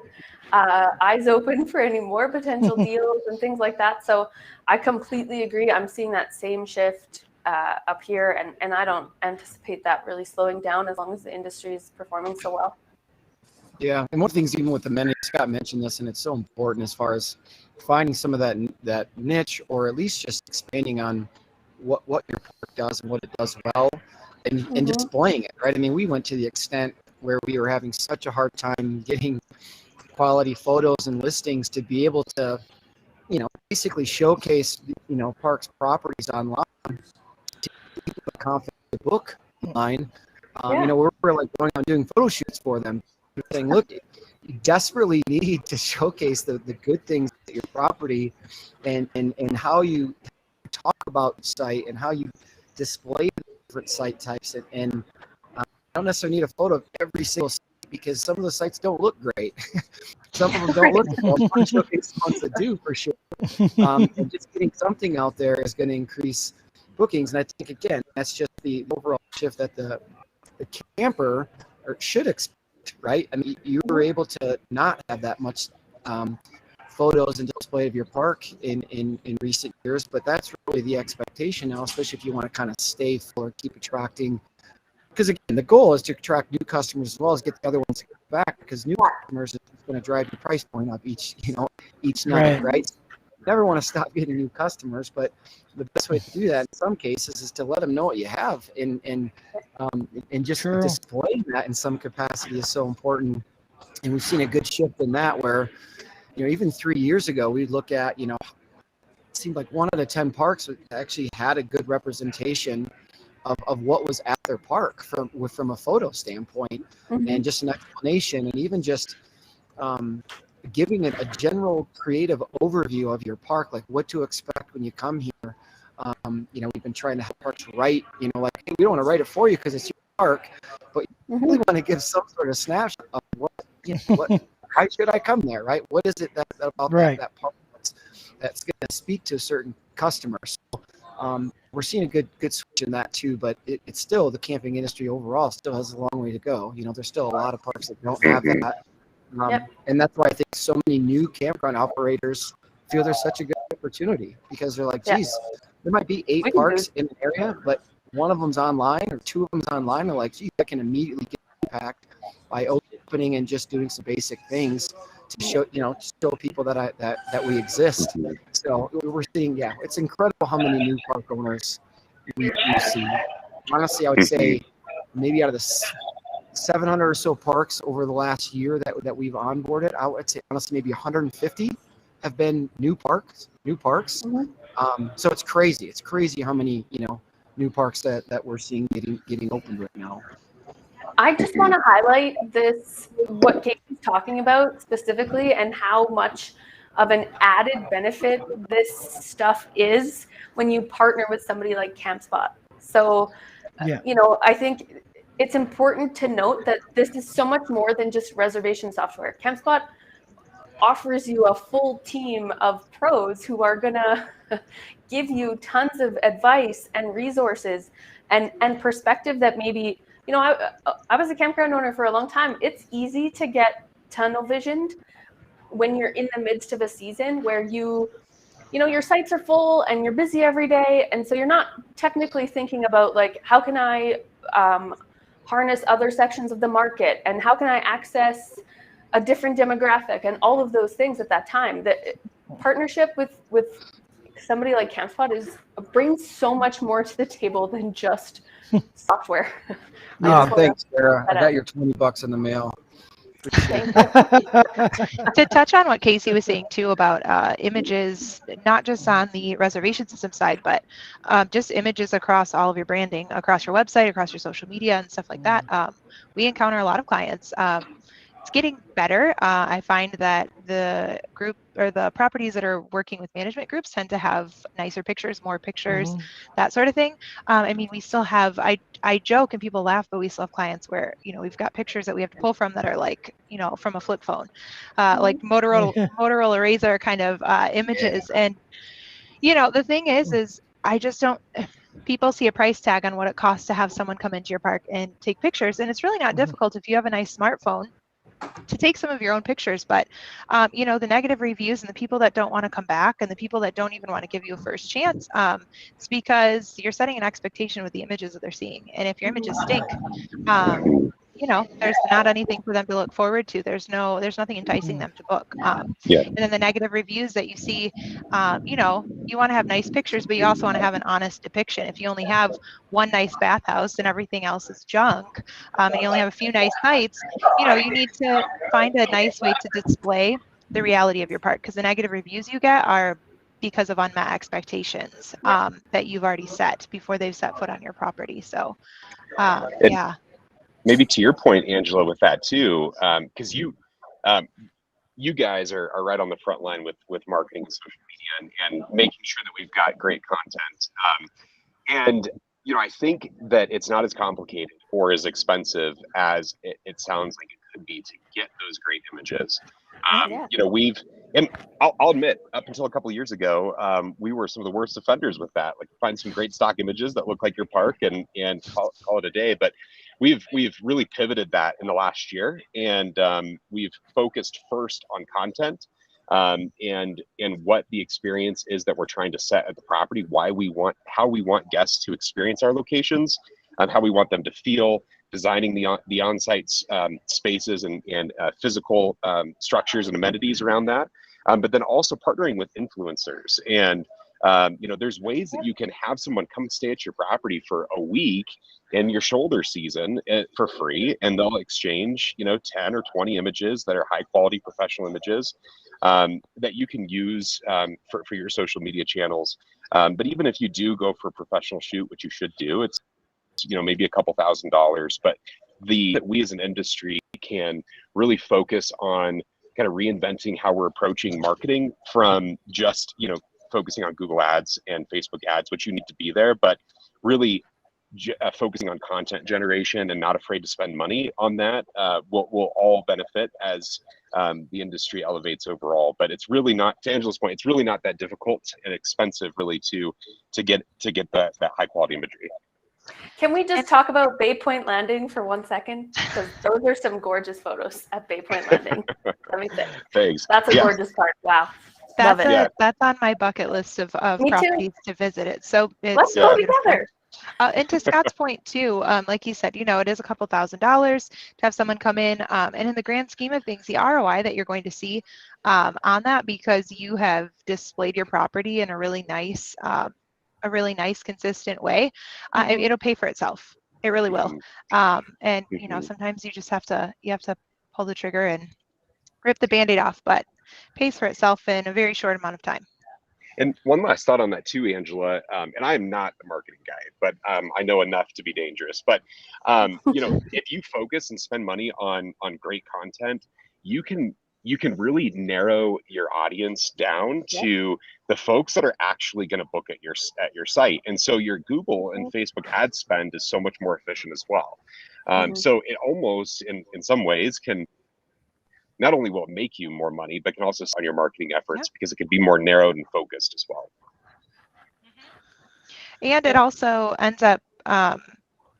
S7: eyes open for any more potential deals and things like that. So I completely agree. I'm seeing that same shift up here, and I don't anticipate that really slowing down as long as the industry is performing so well.
S5: Yeah, and one of the things, even with the menu, Scott mentioned this, and it's so important as far as finding some of that niche, or at least just expanding on what your park does and what it does well, and displaying it, right? I mean, we went to the extent where we were having such a hard time getting quality photos and listings to be able to, basically showcase, parks properties online to keep a confident book line. We're like going on doing photo shoots for them, saying, look, you desperately need to showcase the good things at your property, and how you talk about the site and how you display the different site types, and I don't necessarily need a photo of every single site, because some of the sites don't look great. Some of them don't look well. I'm showcase the ones that do, for sure. And just getting something out there is going to increase bookings, and I think, again, that's just the overall shift that the camper should expect. Right? I mean, you were able to not have that much photos and display of your park in recent years, but that's really the expectation now, especially if you want to kind of stay for keep attracting. Because again, the goal is to attract new customers as well as get the other ones to come back, because new customers is going to drive your price point up each night, right? You never want to stop getting new customers, but the best way to do that in some cases is to let them know what you have, and just displaying that in some capacity is so important. And we've seen a good shift in that, where even 3 years ago we'd look at it seemed like 1 out of 10 parks actually had a good representation of what was at their park from a photo standpoint, and just an explanation, and even just giving it a general creative overview of your park, like what to expect when you come here. We've been trying to help parks write, like, hey, we don't want to write it for you because it's your park, but you really want to give some sort of snapshot of what why should I come there, right? What is it about that park that's going to speak to certain customers? So, we're seeing a good switch in that too. But it's still, the camping industry overall still has a long way to go. You know, there's still a lot of parks that don't have that. And that's why I think so many new campground operators feel there's such a good opportunity, because they're like, geez, there might be 8 parks in an area, but one of them's online or 2 of them's online. They're like, geez, I can immediately get impact by opening and just doing some basic things to show, show people that we exist. So we're seeing, it's incredible how many new park owners we see. Honestly, I would say maybe out of the 700 or so parks over the last year that we've onboarded, I would say honestly maybe 150 have been new parks. So it's crazy. It's crazy how many new parks that we're seeing getting opened right now.
S7: I just want to highlight what Casey's talking about specifically, and how much of an added benefit this stuff is when you partner with somebody like Campspot. So, I think it's important to note that this is so much more than just reservation software. Campspot offers you a full team of pros who are going to give you tons of advice and resources and perspective that maybe, I was a campground owner for a long time. It's easy to get tunnel visioned when you're in the midst of a season where your sites are full and you're busy every day. And so you're not technically thinking about like, how can I harness other sections of the market, and how can I access a different demographic, and all of those things at that time. The partnership with somebody like Campspot brings so much more to the table than just software.
S5: Thanks, Sarah. I got your $20 in the mail.
S8: To touch on what Casey was saying too about images, not just on the reservation system side, but just images across all of your branding, across your website, across your social media and stuff like that. We encounter a lot of clients. It's getting better. I find that the group or the properties that are working with management groups tend to have nicer pictures, more pictures, that sort of thing. I mean, we still have, I joke and people laugh, but we still have clients where, we've got pictures that we have to pull from that are like, from a flip phone, like Motorola Razr kind of images. And, the thing is I just don't, people see a price tag on what it costs to have someone come into your park and take pictures. And it's really not difficult if you have a nice smartphone to take some of your own pictures. But the negative reviews and the people that don't want to come back and the people that don't even want to give you a first chance, it's because you're setting an expectation with the images that they're seeing. And if your images stink, there's not anything for them to look forward to. There's nothing enticing them to book. And then the negative reviews that you see, you want to have nice pictures, but you also want to have an honest depiction. If you only have one nice bathhouse and everything else is junk, and you only have a few nice nights, you need to find a nice way to display the reality of your park, because the negative reviews you get are because of unmet expectations that you've already set before they've set foot on your property. So,
S4: Maybe to your point, Angela, with that too, because you guys are right on the front line with marketing and social media and making sure that we've got great content. And I think that it's not as complicated or as expensive as it sounds like it could be to get those great images. And I'll admit, up until a couple of years ago, we were some of the worst offenders with that. Like, find some great stock images that look like your park and call it a day. But we've really pivoted that in the last year, and we've focused first on content and what the experience is that we're trying to set at the property, how we want guests to experience our locations, how we want them to feel, designing the on-site spaces and physical structures and amenities around that, but then also partnering with influencers. And there's ways that you can have someone come stay at your property for a week in your shoulder season for free, and they'll exchange 10 or 20 images that are high quality professional images that you can use for your social media channels. But even if you do go for a professional shoot, which you should do, it's maybe a couple $1,000s, but we as an industry can really focus on kind of reinventing how we're approaching marketing from just focusing on Google ads and Facebook ads, which you need to be there, but really focusing on content generation and not afraid to spend money on that will all benefit as the industry elevates overall. But it's really not, to Angela's point, it's really not that difficult and expensive really to get that high quality imagery.
S7: Can we just talk about Bay Point Landing for 1 second? Because those are some gorgeous photos at Bay Point Landing. Let me say.
S4: Thanks.
S7: That's a gorgeous park. Wow.
S8: That's on my bucket list of
S7: Me
S8: properties to visit. It. So
S7: let's go together.
S8: And to Scott's point too, like you said, it is a couple $1,000s to have someone come in, and in the grand scheme of things, the ROI that you're going to see on that, because you have displayed your property in a really nice, consistent way, it'll pay for itself. It really will. And sometimes you just have to pull the trigger and rip the Band-Aid off, but it pays for itself in a very short amount of time.
S4: And one last thought on that too, Angela, and I'm not a marketing guy, but I know enough to be dangerous. But if you focus and spend money on great content, you can really narrow your audience down to the folks that are actually going to book at your site. And so your Google and Facebook ad spend is so much more efficient as well. So it almost, in some ways, can not only will it make you more money, but can also on your marketing efforts because it can be more narrowed and focused as well.
S8: And it also ends up,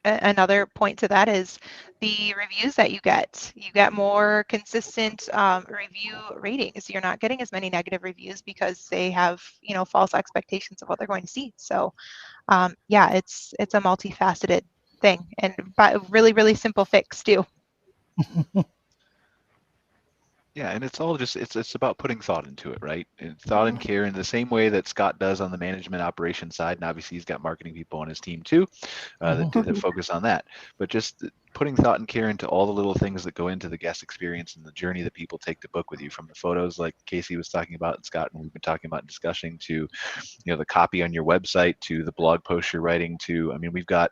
S8: another point to that is the reviews that you get. You get more consistent review ratings. You're not getting as many negative reviews because they have, false expectations of what they're going to see. So it's a multifaceted thing, and really, really simple fix too.
S2: Yeah, and it's all just it's about putting thought into it, right? And thought and care in the same way that Scott does on the management operation side, and obviously he's got marketing people on his team too that focus on that. But just putting thought and care into all the little things that go into the guest experience and the journey that people take to book with you, from the photos like Casey was talking about and Scott and we've been talking about and discussing, to the copy on your website, to the blog posts you're writing, to we've got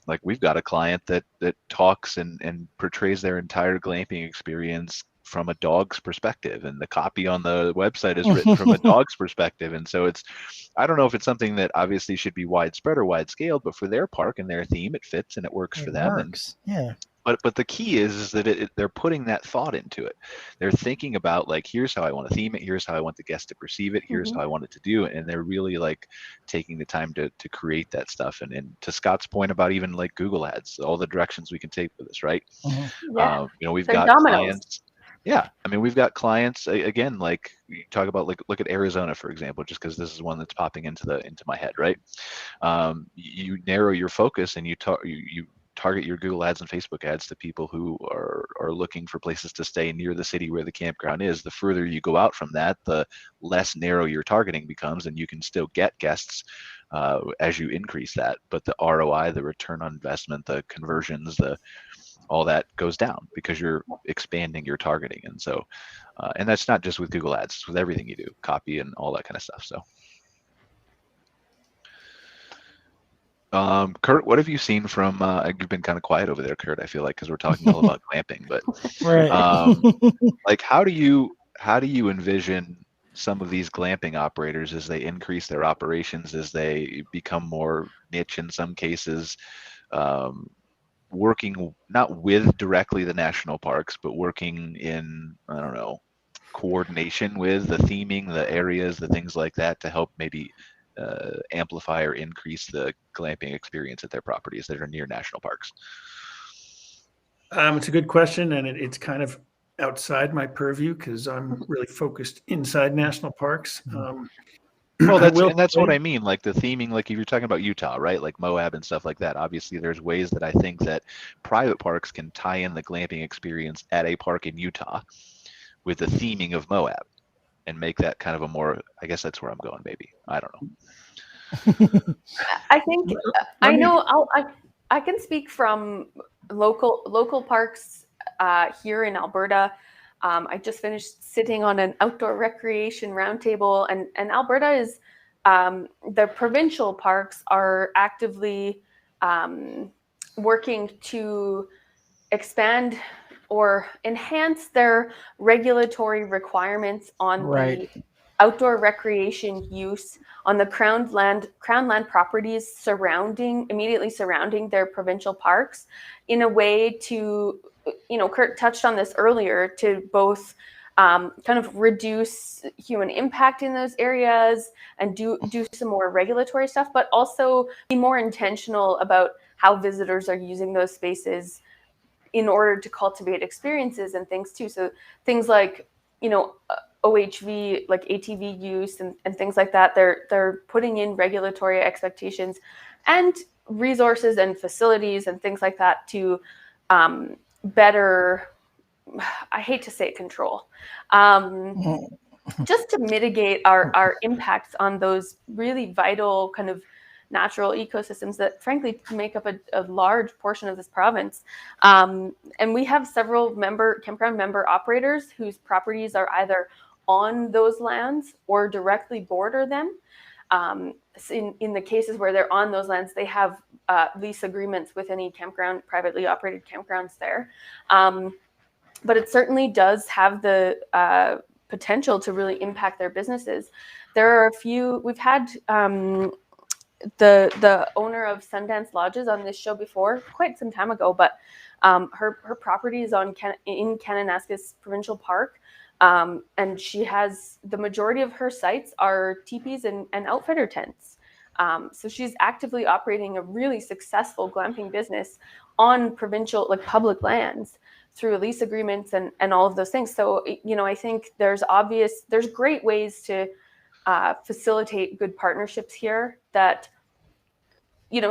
S2: a client that talks and portrays their entire glamping experience from a dog's perspective, and the copy on the website is written from a dog's perspective. And so I don't know if it's something that obviously should be widespread or wide scaled, but for their park and their theme, it fits and it works for them. But the key is that they're putting that thought into it. They're thinking about, here's how I want to theme it, here's how I want the guest to perceive it, here's how I want it to do it, and they're really taking the time to create that stuff. And to Scott's point about even Google ads, all the directions we can take with this, right? We've got clients. Yeah, we've got clients again. You talk about look at Arizona, for example, just because this is one that's popping into my head, right? You narrow your focus and you target your Google ads and Facebook ads to people who are looking for places to stay near the city where the campground is. The further you go out from that, the less narrow your targeting becomes, and you can still get guests as you increase that. But the ROI, the return on investment, the conversions, all that goes down because you're expanding your targeting. And so, and that's not just with Google ads, it's with everything you do, copy and all that kind of stuff. So, Kurt, what have you seen from, you've been kind of quiet over there, Kurt, I feel like, because we're talking all about glamping, but how do you envision some of these glamping operators as they increase their operations, as they become more niche in some cases, working not with directly the national parks, but working in, coordination with the theming, the areas, the things like that, to help maybe amplify or increase the glamping experience at their properties that are near national parks?
S6: It's a good question, and it's kind of outside my purview because I'm really focused inside national parks.
S2: Well, that's what I mean. The theming, if you're talking about Utah, right? Moab and stuff like that. Obviously, there's ways that I think that private parks can tie in the glamping experience at a park in Utah with the theming of Moab and make that kind of a more, I guess that's where I'm going, maybe. I don't know.
S7: I think I can speak from local parks here in Alberta. I just finished sitting on an outdoor recreation roundtable, and Alberta is the provincial parks are actively working to expand or enhance their regulatory requirements on outdoor recreation use on the crown land properties immediately surrounding their provincial parks, in a way to, Kurt touched on this earlier, to both kind of reduce human impact in those areas and do some more regulatory stuff, but also be more intentional about how visitors are using those spaces in order to cultivate experiences and things too. So things like, OHV, like ATV use and things like that, they're putting in regulatory expectations and resources and facilities and things like that to better, I hate to say control, just to mitigate our impacts on those really vital kind of natural ecosystems that frankly make up a large portion of this province. And we have several campground member operators whose properties are either on those lands or directly border them. In the cases where they're on those lands, they have lease agreements with any privately operated campgrounds there. But it certainly does have the potential to really impact their businesses. There are a few, we've had the owner of Sundance Lodges on this show before, quite some time ago, but her property is in Kananaskis Provincial Park, and she has, the majority of her sites are teepees and outfitter tents. So she's actively operating a really successful glamping business on provincial, like public lands, through lease agreements and all of those things. So, I think there's great ways to facilitate good partnerships here that,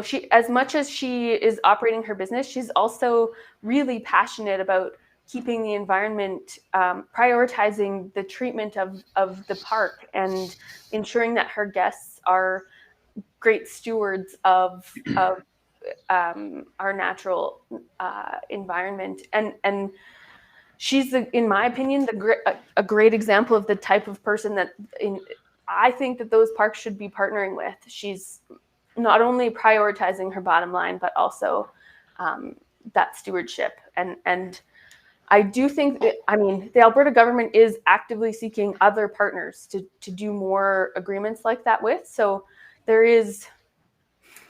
S7: she, as much as she is operating her business, she's also really passionate about keeping the environment, prioritizing the treatment of the park and ensuring that her guests are great stewards of our natural environment. And she's, in my opinion, a great example of the type of person that I think that those parks should be partnering with. She's not only prioritizing her bottom line, but also that stewardship. And I do think that, the Alberta government is actively seeking other partners to do more agreements like that with. So there is,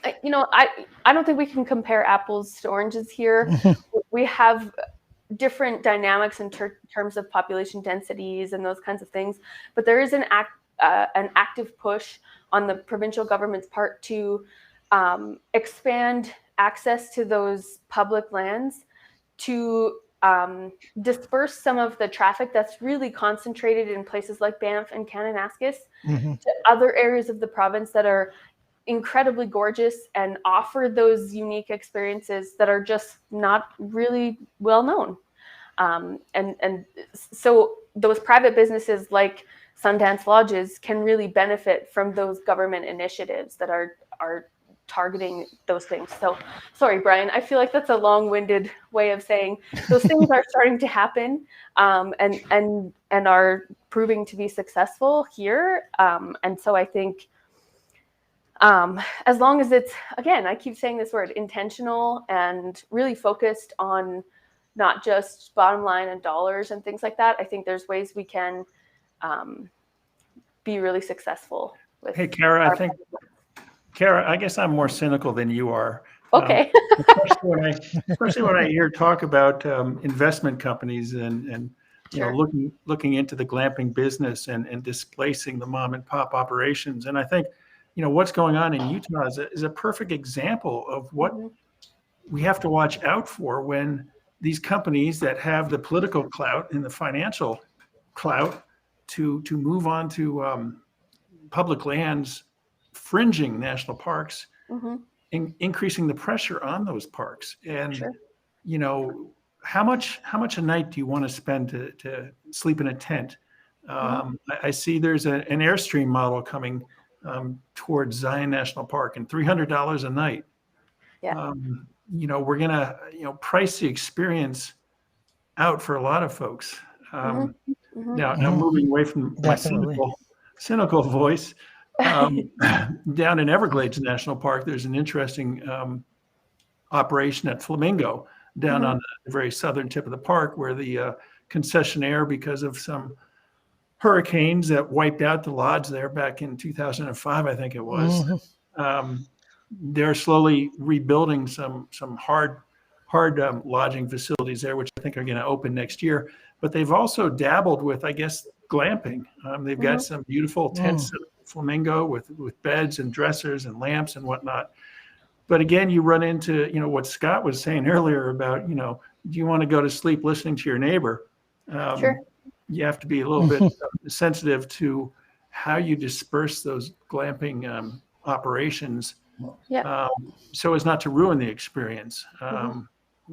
S7: I don't think we can compare apples to oranges here. We have different dynamics in terms of population densities and those kinds of things, but there is an active push on the provincial government's part to expand access to those public lands, to disperse some of the traffic that's really concentrated in places like Banff and Kananaskis to other areas of the province that are incredibly gorgeous and offer those unique experiences that are just not really well known. And so those private businesses like Sundance Lodges can really benefit from those government initiatives that are targeting those things. So sorry, Brian, I feel like that's a long-winded way of saying those things are starting to happen, and are proving to be successful here. And so I think as long as it's, again, I keep saying this word, intentional and really focused on not just bottom line and dollars and things like that, I think there's ways we can be really successful with.
S6: Hey, Cara, I guess I'm more cynical than you are.
S7: Okay.
S6: Especially when I hear talk about investment companies and
S7: Sure.
S6: looking into the glamping business and displacing the mom and pop operations. And I think, what's going on in Utah is a perfect example of what we have to watch out for when these companies that have the political clout and the financial clout to move on to public lands, fringing national parks, increasing the pressure on those parks. And, how much a night do you want to spend to sleep in a tent? I see there's an Airstream model coming towards Zion National Park, and $300 a night.
S7: Yeah.
S6: We're gonna, price the experience out for a lot of folks. Now moving away from
S3: Definitely.
S6: my cynical voice, down in Everglades National Park, there's an interesting operation at Flamingo down on the very southern tip of the park, where the concessionaire, because of some hurricanes that wiped out the lodge there back in 2005, I think it was. They're slowly rebuilding some hard lodging facilities there, which I think are going to open next year. But they've also dabbled with, I guess, glamping. They've got some beautiful tents, flamingo with beds and dressers and lamps and whatnot. But again, you run into, what Scott was saying earlier about, do you want to go to sleep listening to your neighbor?
S7: Sure.
S6: You have to be a little bit sensitive to how you disperse those glamping operations, so as not to ruin the experience. And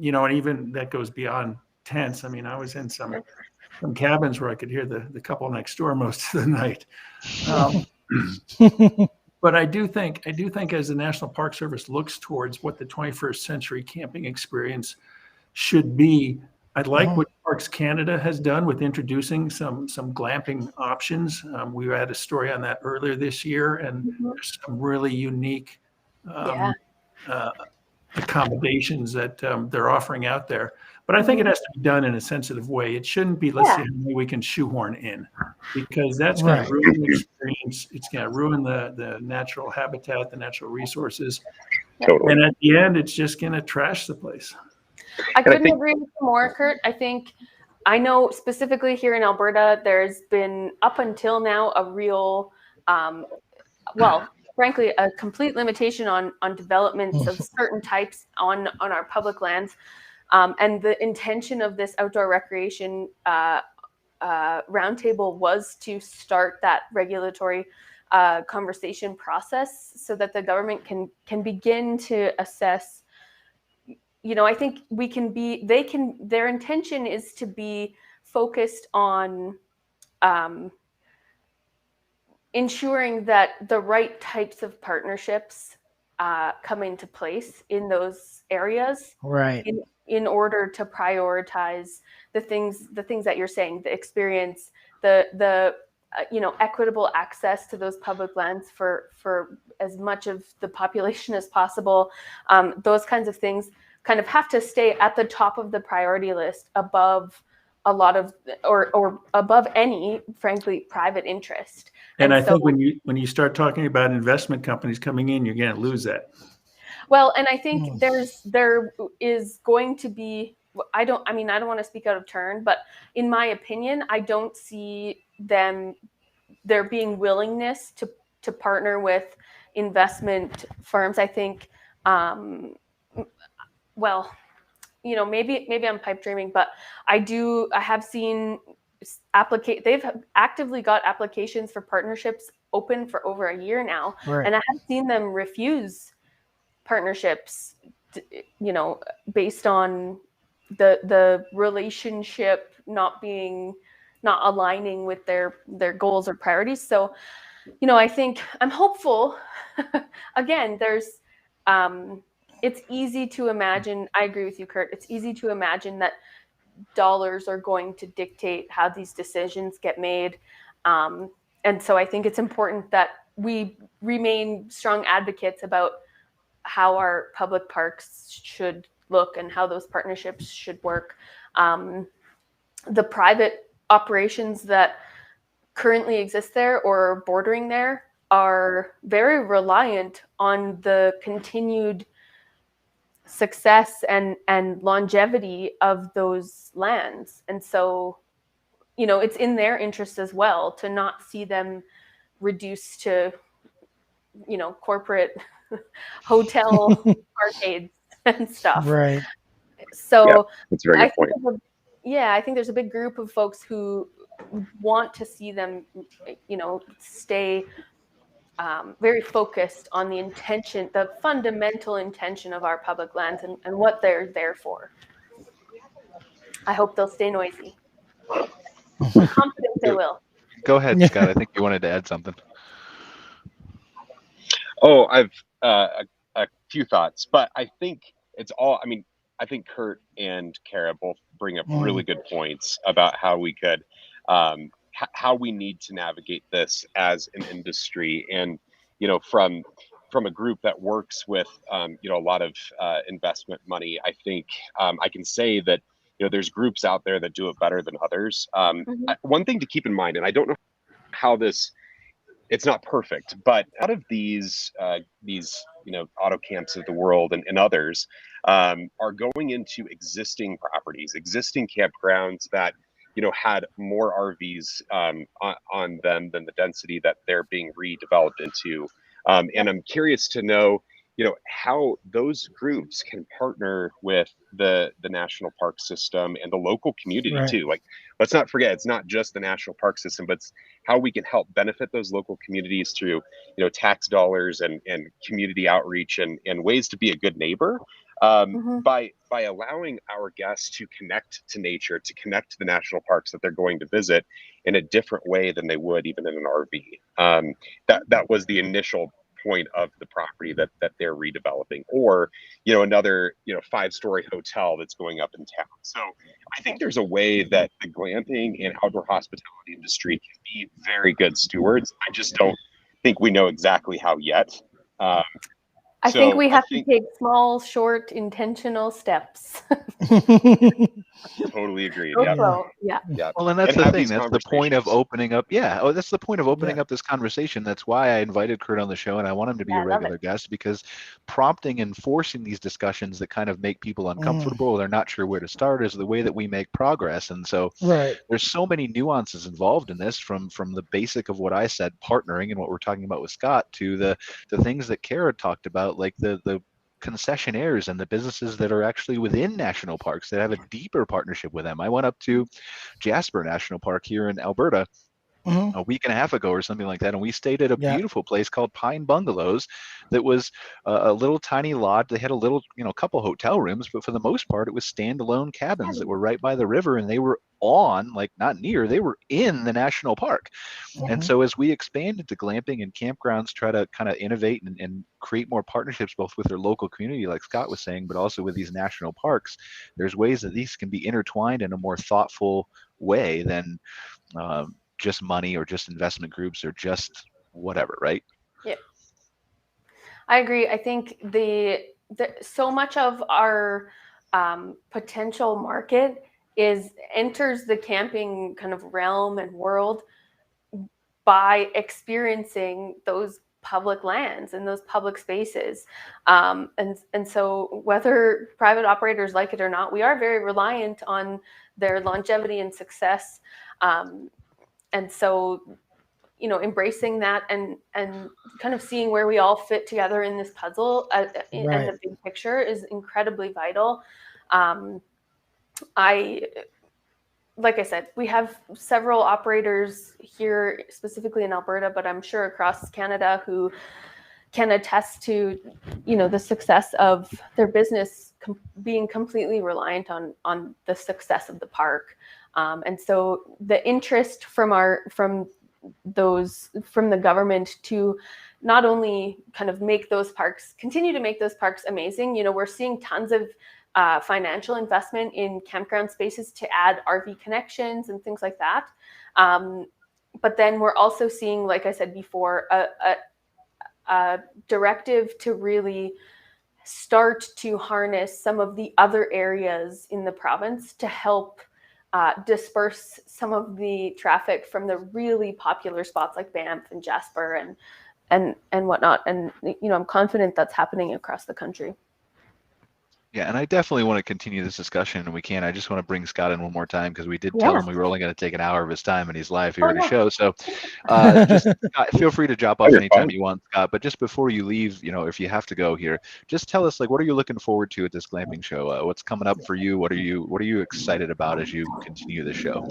S6: even that goes beyond tents. I mean, I was in some cabins where I could hear the couple next door most of the night. But I do think as the National Park Service looks towards what the 21st century camping experience should be, I like what Parks Canada has done with introducing some glamping options. We had a story on that earlier this year, and there's some really unique accommodations that they're offering out there. But I think it has to be done in a sensitive way. It shouldn't be, let's see how many we can shoehorn in, because that's going to ruin the experience. It's going to ruin the natural habitat, the natural resources.
S4: Totally.
S6: And at the end, it's just going to trash the place.
S7: I couldn't agree with you more, Kurt. I know specifically here in Alberta, there's been up until now a real, frankly, a complete limitation on developments of certain types on our public lands. And the intention of this outdoor recreation roundtable was to start that regulatory conversation process so that the government can begin to assess. I think their intention is to be focused on ensuring that the right types of partnerships come into place in those areas.
S3: Right.
S7: In order to prioritize the things that you're saying, the experience, the equitable access to those public lands for as much of the population as possible. Those kinds of things kind of have to stay at the top of the priority list above a lot of or above any, frankly, private interest.
S6: And I think when you start talking about investment companies coming in, you're going to lose that.
S7: Well, and I think there is going to be, I don't want to speak out of turn, but in my opinion, I don't see there being willingness to partner with investment firms. I think, maybe I'm pipe dreaming, but I have seen they've actively got applications for partnerships open for over a year now.
S3: Right.
S7: And I have seen them refuse partnerships, based on the relationship not aligning with their goals or priorities. So, I think I'm hopeful. Again, it's easy to imagine. I agree with you, Kurt. It's easy to imagine that dollars are going to dictate how these decisions get made. And so I think it's important that we remain strong advocates about how our public parks should look and how those partnerships should work. The private operations that currently exist there or bordering there are very reliant on the continued success and longevity of those lands. And so, it's in their interest as well to not see them reduced to, corporate hotel arcades and stuff.
S3: Right.
S7: So
S4: that's a very good point.
S7: I think there's a big group of folks who want to see them, stay very focused on the intention, the fundamental intention of our public lands and what they're there for. I hope they'll stay noisy. I'm confident they will.
S2: Go ahead, Scott. I think you wanted to add something.
S4: Oh, I've a few thoughts, but I think I think Kurt and Cara both bring up really good points about how we could, how we need to navigate this as an industry. And, from a group that works with, a lot of investment money, I think I can say that, there's groups out there that do it better than others. One thing to keep in mind, and I don't know how it's not perfect, but out of these auto camps of the world and others are going into existing properties, existing campgrounds that had more RVs on them than the density that they're being redeveloped into. And I'm curious to know, how those groups can partner with the national park system and the local community too. Like, let's not forget, it's not just the national park system, but it's how we can help benefit those local communities through, tax dollars and community outreach and ways to be a good neighbor. By allowing our guests to connect to nature, to connect to the national parks that they're going to visit in a different way than they would even in an RV. That was the initial point of the property that they're redeveloping, or another 5-story hotel that's going up in town. So I think there's a way that the glamping and outdoor hospitality industry can be very good stewards. I just don't think we know exactly how yet.
S7: I think we have to take small, short, intentional steps.
S4: Totally agreed.
S7: Yeah.
S2: Well, and that's the thing. That's the point of opening up. Yeah. Oh, that's the point of opening up this conversation. That's why I invited Kurt on the show, and I want him to be a regular guest, because prompting and forcing these discussions that kind of make people uncomfortable, or they're not sure where to start, is the way that we make progress. And so there's so many nuances involved in this, from the basic of what I said, partnering, and what we're talking about with Scott, to the things that Cara talked about, like the concessionaires and the businesses that are actually within national parks that have a deeper partnership with them. I went up to Jasper National Park here in Alberta a week and a half ago or something like that, and we stayed at a beautiful place called Pine Bungalows that was a little tiny lodge. They had a little, couple hotel rooms, but for the most part it was standalone cabins that were right by the river, and they were not near, they were in the national park. And so as we expand into glamping and campgrounds, try to kind of innovate and create more partnerships, both with their local community, like Scott was saying, but also with these national parks, there's ways that these can be intertwined in a more thoughtful way than just money, or just investment groups, or just whatever, right?
S7: Yeah, I agree. I think so much of our potential market enters the camping kind of realm and world by experiencing those public lands and those public spaces. And so whether private operators like it or not, we are very reliant on their longevity and success. And so, embracing that and kind of seeing where we all fit together in this puzzle and the big picture is incredibly vital. Like I said, we have several operators here, specifically in Alberta, but I'm sure across Canada, who can attest to, the success of their business being completely reliant on the success of the park. And so the interest from the government to not only kind of continue to make those parks amazing. We're seeing tons of financial investment in campground spaces to add RV connections and things like that. But then we're also seeing, like I said before, a directive to really start to harness some of the other areas in the province to help disperse some of the traffic from the really popular spots like Banff and Jasper and whatnot. And, I'm confident that's happening across the country.
S2: Yeah, and I definitely want to continue this discussion, and we can. I just want to bring Scott in one more time, because we did tell him we were only going to take an hour of his time, and he's live here at the show. So just Scott, feel free to drop off anytime you want, Scott. But just before you leave, if you have to go here, just tell us, what are you looking forward to at this glamping show? What's coming up for you? What are you excited about as you continue the show?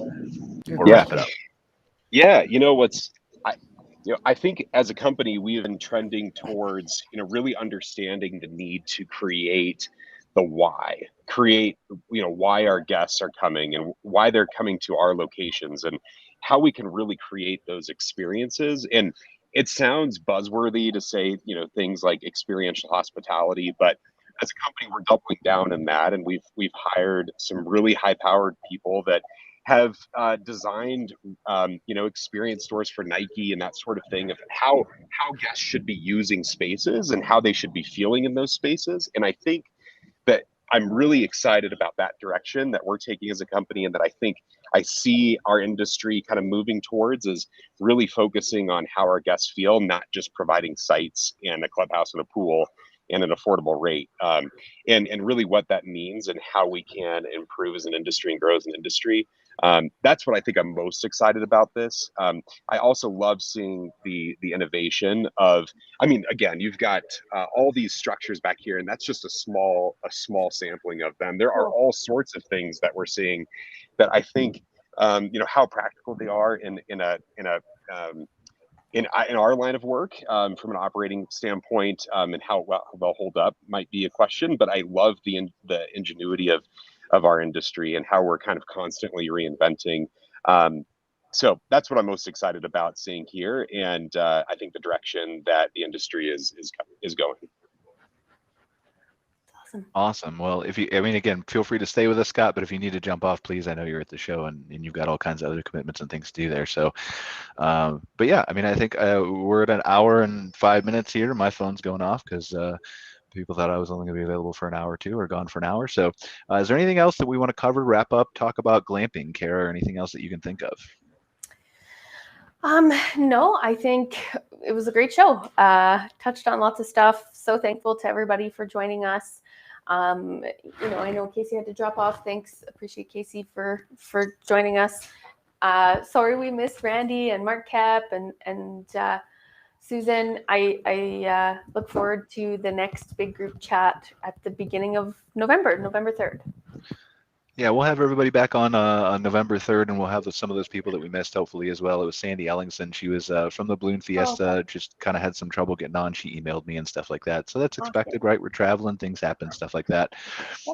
S2: Or wrap it up?
S4: Yeah, I think as a company, we've been trending towards, really understanding the need to create the why, why our guests are coming and why they're coming to our locations, and how we can really create those experiences. And it sounds buzzworthy to say, things like experiential hospitality, but as a company, we're doubling down in that. And we've hired some really high-powered people that have designed, experience stores for Nike and that sort of thing, of how guests should be using spaces and how they should be feeling in those spaces. And I think that I'm really excited about that direction that we're taking as a company, and that I see our industry kind of moving towards, is really focusing on how our guests feel, not just providing sites and a clubhouse and a pool and an affordable rate, and really what that means and how we can improve as an industry and grow as an industry. That's what I think I'm most excited about this. I also love seeing the innovation of, I mean, again, you've got all these structures back here, and that's just a small sampling of them. There are all sorts of things that we're seeing that I think, how practical they are in our line of work, from an operating standpoint, and how well they'll hold up might be a question. But I love the ingenuity of our industry and how we're kind of constantly reinventing. So that's what I'm most excited about seeing here, and I think the direction that the industry is going.
S2: Awesome. Well, again, feel free to stay with us, Scott, but if you need to jump off, please, I know you're at the show and you've got all kinds of other commitments and things to do there. So, but yeah, I think we're at an hour and 5 minutes here. My phone's going off because people thought I was only going to be available for an hour or two, or gone for an hour. So is there anything else that we want to cover, wrap up, talk about glamping, Cara, or anything else that you can think of?
S7: No, I think it was a great show. Touched on lots of stuff. So thankful to everybody for joining us. I know Casey had to drop off. Thanks. Appreciate Casey for joining us. Sorry we missed Randy and Mark Koep and Susan. I look forward to the next big group chat at the beginning of November 3rd.
S2: Yeah, we'll have everybody back on November 3rd, and we'll have some of those people that we missed, hopefully, as well. It was Sandy Ellingson. She was from the Balloon Fiesta,
S7: okay.
S2: Just kind of had some trouble getting on. She emailed me and stuff like that. So that's expected, right? We're traveling, things happen, stuff like that.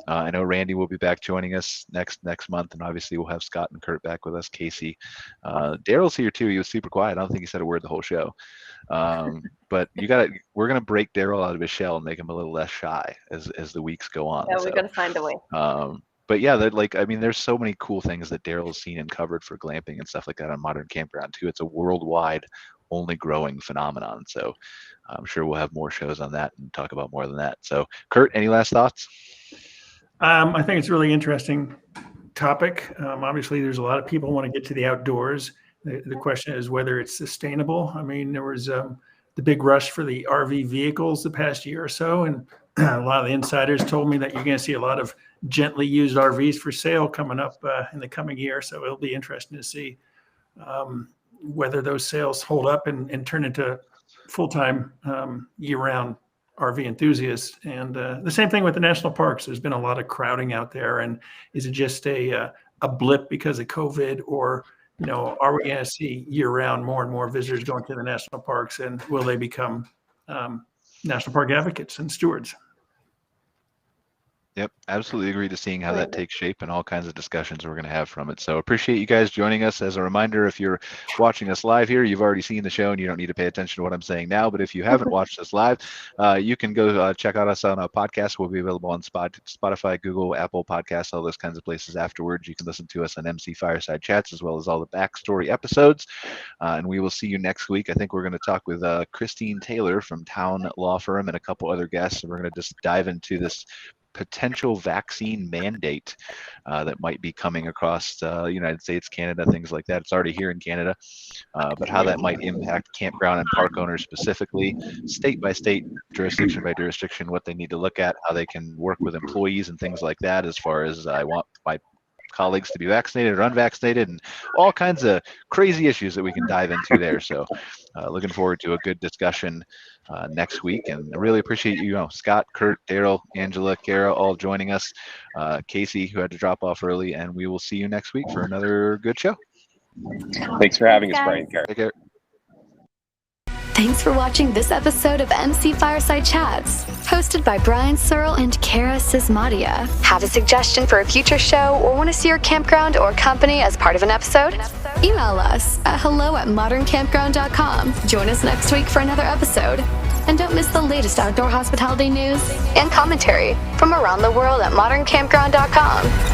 S2: I know Randy will be back joining us next month, and obviously we'll have Scott and Kurt back with us, Casey. Darryl's here too. He was super quiet. I don't think he said a word the whole show. But we're going to break Darryle out of his shell and make him a little less shy as the weeks go on.
S7: Yeah, we're going to find a way.
S2: But yeah, there's so many cool things that Darryl's seen and covered for glamping and stuff like that on Modern Campground too. It's a worldwide, only growing phenomenon. So I'm sure we'll have more shows on that and talk about more than that. So Kurt, any last thoughts?
S6: I think it's a really interesting topic. Obviously, there's a lot of people who want to get to the outdoors. The question is whether it's sustainable. I mean, there was the big rush for the RV vehicles the past year or so, and a lot of the insiders told me that you're going to see a lot of gently used RVs for sale coming up in the coming year. So it'll be interesting to see whether those sales hold up and turn into full-time year-round RV enthusiasts. And the same thing with the national parks. There's been a lot of crowding out there, and is it just a blip because of COVID, or are we going to see year-round more and more visitors going to the national parks, and will they become national park advocates and stewards?
S2: Yep, absolutely agree to seeing how that takes shape and all kinds of discussions we're going to have from it. So appreciate you guys joining us. As a reminder, if you're watching us live here, you've already seen the show and you don't need to pay attention to what I'm saying now. But if you haven't watched us live, you can go check out us on a podcast. We'll be available on Spotify, Google, Apple Podcasts, all those kinds of places afterwards. You can listen to us on MC Fireside Chats, as well as all the backstory episodes. And we will see you next week. I think we're going to talk with Christine Taylor from Town Law Firm and a couple other guests. And we're going to just dive into this potential vaccine mandate that might be coming across the United States, Canada, things like that. It's already here in Canada, but how that might impact campground and park owners specifically, state by state, jurisdiction by jurisdiction, what they need to look at, how they can work with employees and things like that, as far as I want my colleagues to be vaccinated or unvaccinated, and all kinds of crazy issues that we can dive into there. So looking forward to a good discussion next week, and I really appreciate Scott, Kurt, Darryle, Angela, Cara, all joining us, Casey, who had to drop off early, and we will see you next week for another good show.
S4: Thanks for having us, Brian.
S2: Take care.
S1: Thanks for watching this episode of MC Fireside Chats, hosted by Brian Searl and Cara Csizmadia. Have a suggestion for a future show, or want to see your campground or company as part of an episode? Email us at hello@moderncampground.com. Join us next week for another episode. And don't miss the latest outdoor hospitality news and commentary from around the world at moderncampground.com.